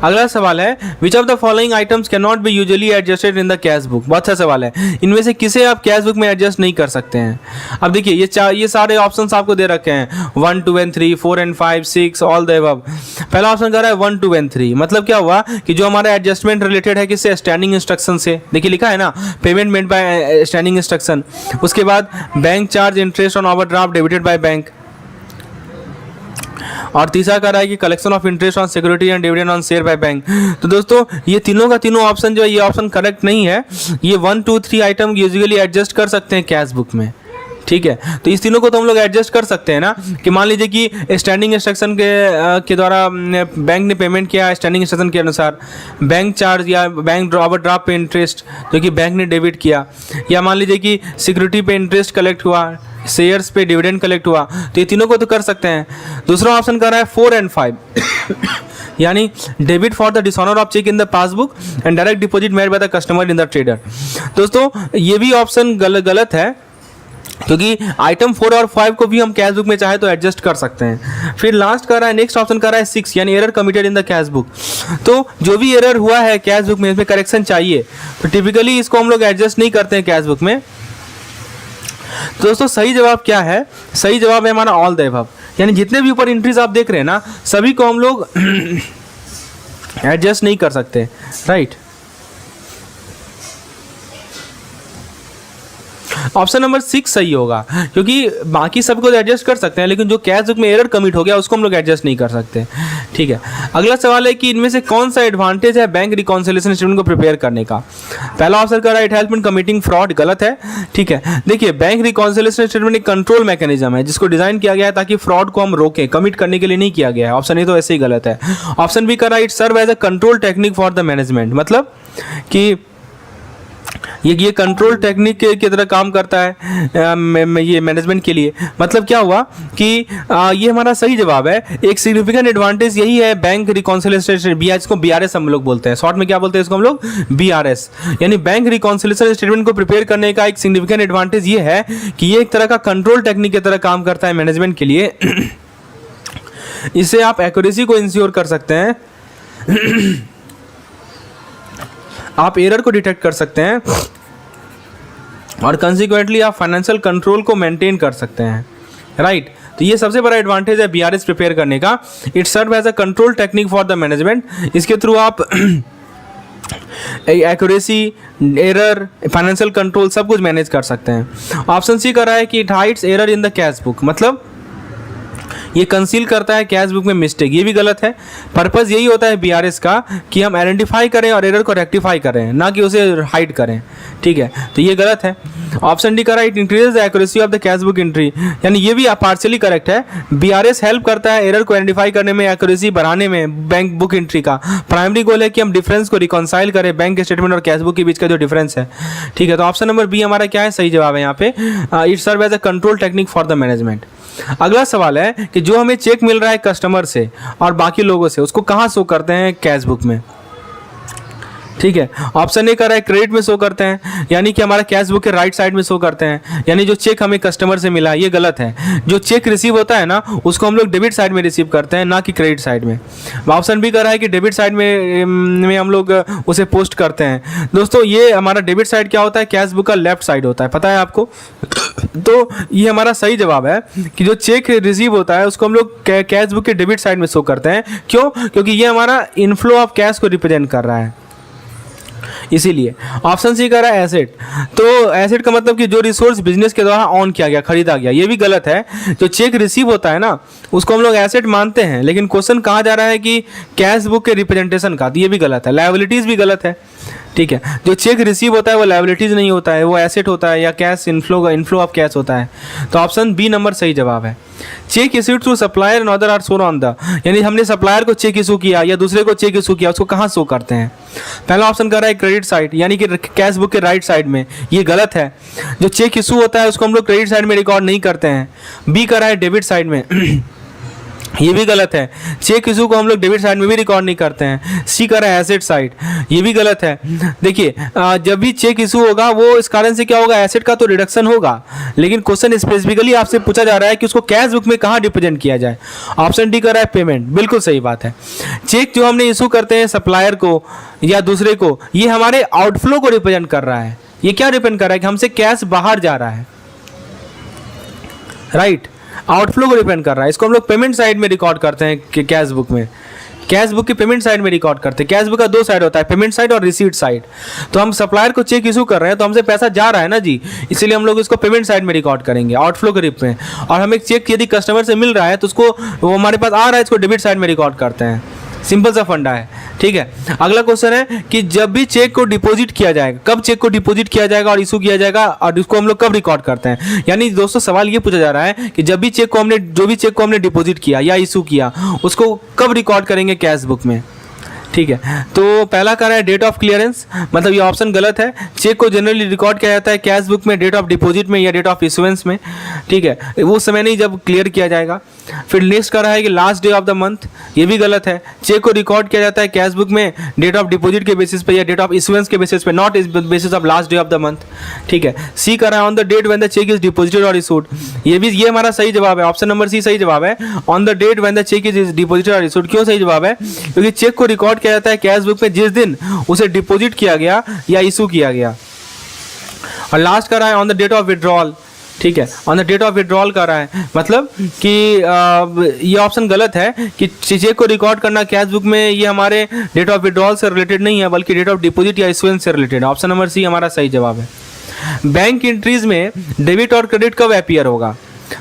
Speaker 2: अगला सवाल है which of the following items can not be usually adjusted in the cash book? बहुत अच्छा सवाल है। इनमें से किसे आप कैश बुक में एडजस्ट नहीं कर सकते हैं? अब देखिए ये सारे ऑप्शंस आपको दे रखे हैं 1, 2 and 3, 4 and 5, 6, all the above. पहला ऑप्शन कर रहा है 1, 2 and 3। मतलब क्या हुआ कि जो हमारा एडजस्टमेंट रिलेटेड है किससे? स्टैंडिंग इंस्ट्रक्शन से। देखिए लिखा है ना, payment made by standing instruction. उसके बाद bank charge interest on overdraft debited by bank. और तीसरा कह रहा है कि collection of interest on security and dividend on share bye bank. तो दोस्तों ये तीनों का तीनों ऑप्शन जो है ये ऑप्शन करेक्ट नहीं है। ये 1, 2, 3 आइटम यूजुअली एडजस्ट कर सकते हैं कैश बुक में, ठीक है। तो इस तीनों को तो हम लोग एडजस्ट कर सकते हैं ना, कि मान लीजिए कि स्टैंडिंग इंस्ट्रक्शन के द्वारा बैंक ने पेमेंट किया, स्टैंडिंग इंस्ट्रक्शन के अनुसार बैंक चार्ज या बैंक ओवरड्राफ्ट पे इंटरेस्ट जो कि बैंक ने डेबिट किया, या मान लीजिए कि सिक्योरिटी पे इंटरेस्ट कलेक्ट हुआ, शेयर्स पे डिविडेंड कलेक्ट हुआ, तो ये तीनों को तो कर सकते हैं। दूसरा ऑप्शन कर रहा है 4 and 5 यानी debit for the dishonour of cheque in the passbook and direct deposit made by the customer in the trader. दोस्तों ये भी ऑप्शन गलत है, क्योंकि आइटम 4 और 5 को भी हम कैश बुक में चाहे तो एडजस्ट कर सकते हैं। फिर लास्ट कर रहा है, नेक्स्ट ऑप्शन कर रहा है 6 यानी error committed in the cash book. तो जो भी एरर हुआ है कैश बुक में इसमें करेक्शन चाहिए, तो टिपिकली इसको हम लोग एडजस्ट नहीं करते हैं कैश बुक में। तो दोस्तों सही जवाब क्या है? सही जवाब है हमारा ऑल द अबव, यानी जितने भी ऊपर एंट्रीज आप देख रहे हैं ना सभी को हम लोग एडजस्ट नहीं कर सकते, राइट। ऑप्शन नंबर 6 सही होगा, क्योंकि बाकी सबको एडजस्ट कर सकते हैं, लेकिन जो कैश बुक में एरर कमिट हो गया उसको हम लोग एडजस्ट नहीं कर सकते, ठीक है। अगला सवाल है कि इनमें से कौन सा एडवांटेज है बैंक रिकॉन्सिलिएशन स्टेटमेंट को प्रिपेयर करने का? पहला ऑप्शन कर रहा है it help in committing fraud, गलत है, ठीक है। देखिए बैंक रिकॉन्सिलिएशन स्टेटमेंट एक कंट्रोल मैकेनिज्म है जिसको डिजाइन किया गया है ताकि फ्रॉड को हम रोकें, कमिट करने के लिए नहीं किया गया है। ऑप्शन ए तो ऐसे ही गलत है। ऑप्शन बी कर रहा है it serve as a control technique for the management, मतलब कि ये कंट्रोल टेक्निक की तरह काम करता है ये मैनेजमेंट के लिए। मतलब क्या हुआ कि ये हमारा सही जवाब है। एक सिग्निफिकेंट एडवांटेज यही है बैंक रिकॉन्सिलिएशन, इसको बीआरएस हम लोग बोलते हैं, शॉर्ट में क्या बोलते हैं इसको हम लोग? बीआरएस। यानी बैंक रिकॉन्सिलिएशन स्टेटमेंट को प्रिपेयर करने का एक सिग्निफिकेंट एडवांटेज ये है कि ये एक तरह का कंट्रोल टेक्निक की तरह काम करता है मैनेजमेंट के लिए। इससे आप एक्यूरेसी को इंश्योर कर सकते हैं, आप एरर को डिटेक्ट कर सकते हैं, और कंसिक्वेंटली आप फाइनेंशियल कंट्रोल को मेंटेन कर सकते हैं, राइट। तो ये सबसे बड़ा एडवांटेज है बीआरएस प्रिपेयर करने का। It serve as a control technique for the management. इसके थ्रू आप एक्यूरेसी, एरर, फाइनेंशियल कंट्रोल सब कुछ मैनेज कर सकते हैं। ऑप्शन सी कर रहा है कि it hides error in the cash book, मतलब ये कंसील करता है कैश बुक में मिस्टेक, ये भी गलत है। पर्पस यही होता है बीआरएस का कि हम आइडेंटिफाई करें और एरर को रेक्टिफाई करें, ना कि उसे हाइड करें, ठीक है, तो ये गलत है। ऑप्शन डी करा it increases the accuracy of the cash book entry, यानी ये भी पार्शियली करेक्ट है। बीआरएस हेल्प करता है एरर को आइडेंटिफाई करने में, एक्यूरेसी बढ़ाने में बैंक बुक एंट्री का। प्राइमरी गोल है कि हम डिफरेंस को रिकॉन्साइल करें, बैंक स्टेटमेंट और कैश बुक के बीच का जो डिफरेंस है, ठीक है। तो ऑप्शन नंबर बी हमारा क्या है, सही जवाब है यहाँ पे। It serve as a control technique for the management. अगला सवाल है कि जो हमें चेक मिल रहा है कस्टमर से और बाकी लोगों से, उसको कहाँ शो करते हैं, कैश बुक में, ठीक है। ऑप्शन ए कर रहा है क्रेडिट में शो करते हैं, यानी कि हमारा कैश बुक के राइट साइड में शो करते हैं, यानी जो चेक हमें कस्टमर से मिला, ये गलत है। जो चेक रिसीव होता है ना, उसको हम लोग डेबिट साइड में रिसीव करते हैं, ना कि क्रेडिट साइड में। ऑप्शन बी कर रहा है कि डेबिट साइड में हम लोग उसे पोस्ट करते हैं। दोस्तों ये हमारा डेबिट साइड क्या होता है, कैश बुक का लेफ्ट साइड होता है, पता है आपको। तो ये हमारा सही जवाब है कि जो चेक रिसीव होता है उसको हम लोग कैश बुक के डेबिट साइड में शो करते हैं। क्यों? क्योंकि ये हमारा इनफ्लो ऑफ कैश को रिप्रेजेंट कर रहा है, इसीलिए। ऑप्शन सी कर रहा है एसेट, तो एसेट का मतलब कि जो रिसोर्स बिजनेस के द्वारा ऑन किया गया, खरीदा गया, ये भी गलत है। जो चेक रिसीव होता है ना, उसको हम लोग एसेट मानते हैं, लेकिन क्वेश्चन कहाँ जा रहा है कि कैश बुक के रिप्रेजेंटेशन का, तो ये भी गलत है। लायबिलिटीज भी गलत है, ठीक है। जो चेक रिसीव होता है वो लायबिलिटीज नहीं होता है, वो एसेट होता है या कैश इनफ्लो ऑफ कैश होता है। तो ऑप्शन बी नंबर सही जवाब है। Cheque issued through supplier and other are shown on the, यानी हमने सप्लायर को चेक इशू किया या दूसरे को चेक इशू किया, उसको कहाँ शो करते हैं। पहला ऑप्शन कर रहा है क्रेडिट साइड, यानी कि कैश बुक के राइट साइड में, ये गलत है। जो चेक इशू होता है उसको हम लोग क्रेडिट साइड में रिकॉर्ड नहीं करते हैं। बी कर रहा है डेबिट साइड में, ये भी गलत है। चेक इशू को हम लोग डेबिट साइड में भी रिकॉर्ड नहीं करते हैं। सी कर रहा है एसेट साइड, ये भी गलत है। देखिए जब भी चेक इशू होगा वो इस कारण से क्या होगा, एसेट का तो रिडक्शन होगा, लेकिन क्वेश्चन स्पेसिफिकली आपसे पूछा जा रहा है कि उसको कैश बुक में कहाँ रिप्रेजेंट किया जाए। ऑप्शन डी कर रहा है पेमेंट, बिल्कुल सही बात है। चेक जो हमने इशू करते हैं सप्लायर को या दूसरे को, ये हमारे आउटफ्लो को रिप्रेजेंट कर रहा है। ये क्या रिप्रेजेंट कर रहा है कि हमसे कैश बाहर जा रहा है, राइट, आउटफ्लो को डिपेंड कर रहा है। इसको हम लोग पेमेंट साइड में रिकॉर्ड करते हैं कि कैश बुक में, कैश बुक की पेमेंट साइड में रिकॉर्ड करते हैं। कैश बुक का दो साइड होता है, पेमेंट साइड और रिसीट साइड। तो हम सप्लायर को चेक इशू कर रहे हैं तो हमसे पैसा जा रहा है ना जी, इसीलिए हम लोग इसको पेमेंट साइड में रिकॉर्ड करेंगे, आउटफ्लो के रूप में। और हमें चेक यदि कस्टमर से मिल रहा है तो उसको, वो हमारे पास आ रहा है, इसको डेबिट साइड में रिकॉर्ड करते हैं। सिंपल सा फंडा है, ठीक है। अगला क्वेश्चन है कि जब भी चेक को डिपॉजिट किया जाएगा, कब चेक को डिपॉजिट किया जाएगा और इशू किया जाएगा, और इसको हम लोग कब रिकॉर्ड करते हैं। यानी दोस्तों सवाल ये पूछा जा रहा है कि जब भी चेक को हमने, जो भी चेक को हमने डिपॉजिट किया या इशू किया, उसको कब रिकॉर्ड करेंगे कैश बुक में, ठीक है। तो पहला कह रहा है डेट ऑफ क्लियरेंस, मतलब ये ऑप्शन गलत है। चेक को जनरली रिकॉर्ड किया जाता है कैश बुक में डेट ऑफ डिपॉजिट में या डेट ऑफ इशुएंस में, ठीक है, उस समय नहीं जब क्लियर किया जाएगा। फिर नेक्स्ट कर रहा है कि last day of the month, ये भी गलत है। चेक को रिकॉर्ड किया जाता है कैश बुक में डेट ऑफ डिपॉजिट के बेसिस पे या डेट ऑफ इशुएंस के बेसिस पे, not basis of last day of the month, ठीक है। सी कर रहा है on the date when the cheque is deposited और इशूड, ये हमारा सही जवाब है। ऑप्शन नंबर सी सही जवाब है, on the date when the cheque is deposited और इशूड। क्यों सही जवाब है? क्योंकि चेक को रिकॉर्ड किया जाता है कैश बुक में जिस दिन उसे डिपॉजिट किया गया या इशू किया गया। और लास्ट कर रहा है on the date of withdrawal, ठीक है, on the date of withdrawal कर रहा है, मतलब कि ये ऑप्शन गलत है कि चेक को रिकॉर्ड करना कैश बुक में, ये हमारे डेट ऑफ विड्रॉल से रिलेटेड नहीं है, बल्कि डेट ऑफ डिपॉजिट या इशुएंस से रिलेटेड है। ऑप्शन नंबर सी हमारा सही जवाब है। बैंक एंट्रीज में डेबिट और क्रेडिट कब अपीयर होगा?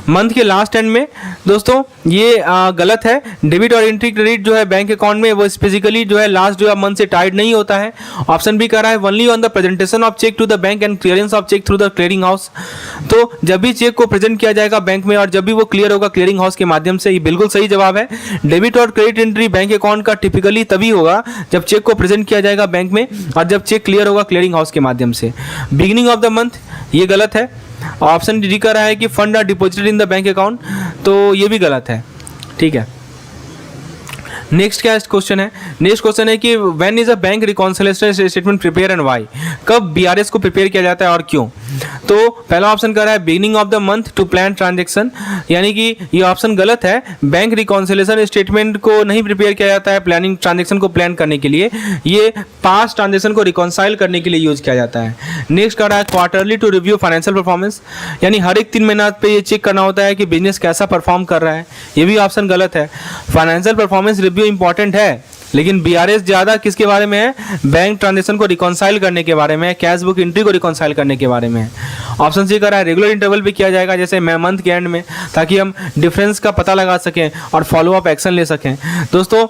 Speaker 2: मंथ के लास्ट एंड में। दोस्तों ये गलत है। डेबिट और एंट्री क्रेडिट जो है बैंक अकाउंट में, वो स्पेसिकली जो है लास्ट डे ऑफ मंथ से टाइड नहीं होता है। ऑप्शन बी कह रहा है only on the presentation of cheque to the bank and clearance of cheque through the clearing house. तो जब भी चेक को प्रेजेंट किया जाएगा बैंक में और जब भी वो क्लियर होगा क्लियरिंग हाउस के माध्यम से, ये बिल्कुल सही जवाब है। डेबिट और क्रेडिट एंट्री बैंक अकाउंट का टिपिकली तभी होगा जब चेक को प्रेजेंट किया जाएगा बैंक में और जब चेक क्लियर होगा क्लियरिंग हाउस के माध्यम से। बिगिनिंग ऑफ द मंथ, ये गलत है। ऑप्शन डी कर रहा है कि fund are deposited in the bank account, तो ये भी गलत है, ठीक है। नेक्स्ट क्या क्वेश्चन है? नेक्स्ट क्वेश्चन है कि when is a bank reconciliation statement prepare and why? कब बीआरएस को प्रिपेयर किया जाता है और क्यों? तो पहला ऑप्शन कर रहा है beginning of the month to plan transaction, यानी कि ये ऑप्शन गलत है। बैंक रिकॉन्सिलिएशन स्टेटमेंट को नहीं प्रिपेयर किया जाता है प्लानिंग ट्रांजेक्शन को प्लान करने के लिए, ये पास्ट ट्रांजेक्शन को रिकॉन्साइल करने के लिए यूज किया जाता है। नेक्स्ट कर रहा है quarterly to review financial performance, यानी हर एक 3 महीना पे ये चेक करना होता है कि बिजनेस कैसा परफॉर्म कर रहा है, ये भी ऑप्शन गलत है। फाइनेंशियल परफॉर्मेंस रिव्यू इंपॉर्टेंट है लेकिन बीआरएस ज़्यादा किसके बारे में है, बैंक ट्रांजेक्शन को रिकॉन्साइल करने के बारे में, कैश बुक एंट्री को रिकॉन्साइल करने के बारे में है। ऑप्शन सी कर रहा है रेगुलर इंटरवल पे किया जाएगा, जैसे मंथ के एंड में, ताकि हम डिफरेंस का पता लगा सकें और फॉलो अप एक्शन ले सकें। दोस्तों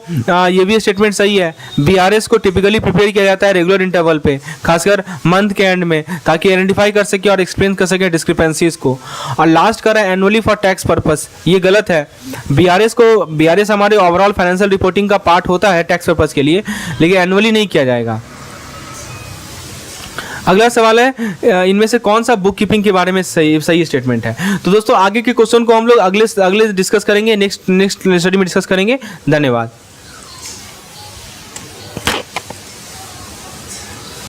Speaker 2: ये भी स्टेटमेंट सही है, बीआरएस को टिपिकली प्रिपेयर किया जाता है रेगुलर इंटरवल पे, खासकर मंथ के एंड में, ताकि आइडेंटिफाई कर सके और एक्सप्लेन कर सके डिस्क्रिपेंसीज को। और लास्ट कर रहा है एनुअली फॉर टैक्स पर्पस, ये गलत है। बीआरएस हमारे ओवरऑल फाइनेंशियल रिपोर्टिंग का पार्ट होता है टैक्स पर्पस के लिए, लेकिन एनुअली नहीं किया जाएगा। अगला सवाल है इनमें से कौन सा बुक कीपिंग के बारे में सही स्टेटमेंट है। तो दोस्तों आगे के क्वेश्चन को हम लोग अगले डिस्कस करेंगे, नेक्स्ट स्टडी में डिस्कस करेंगे। धन्यवाद।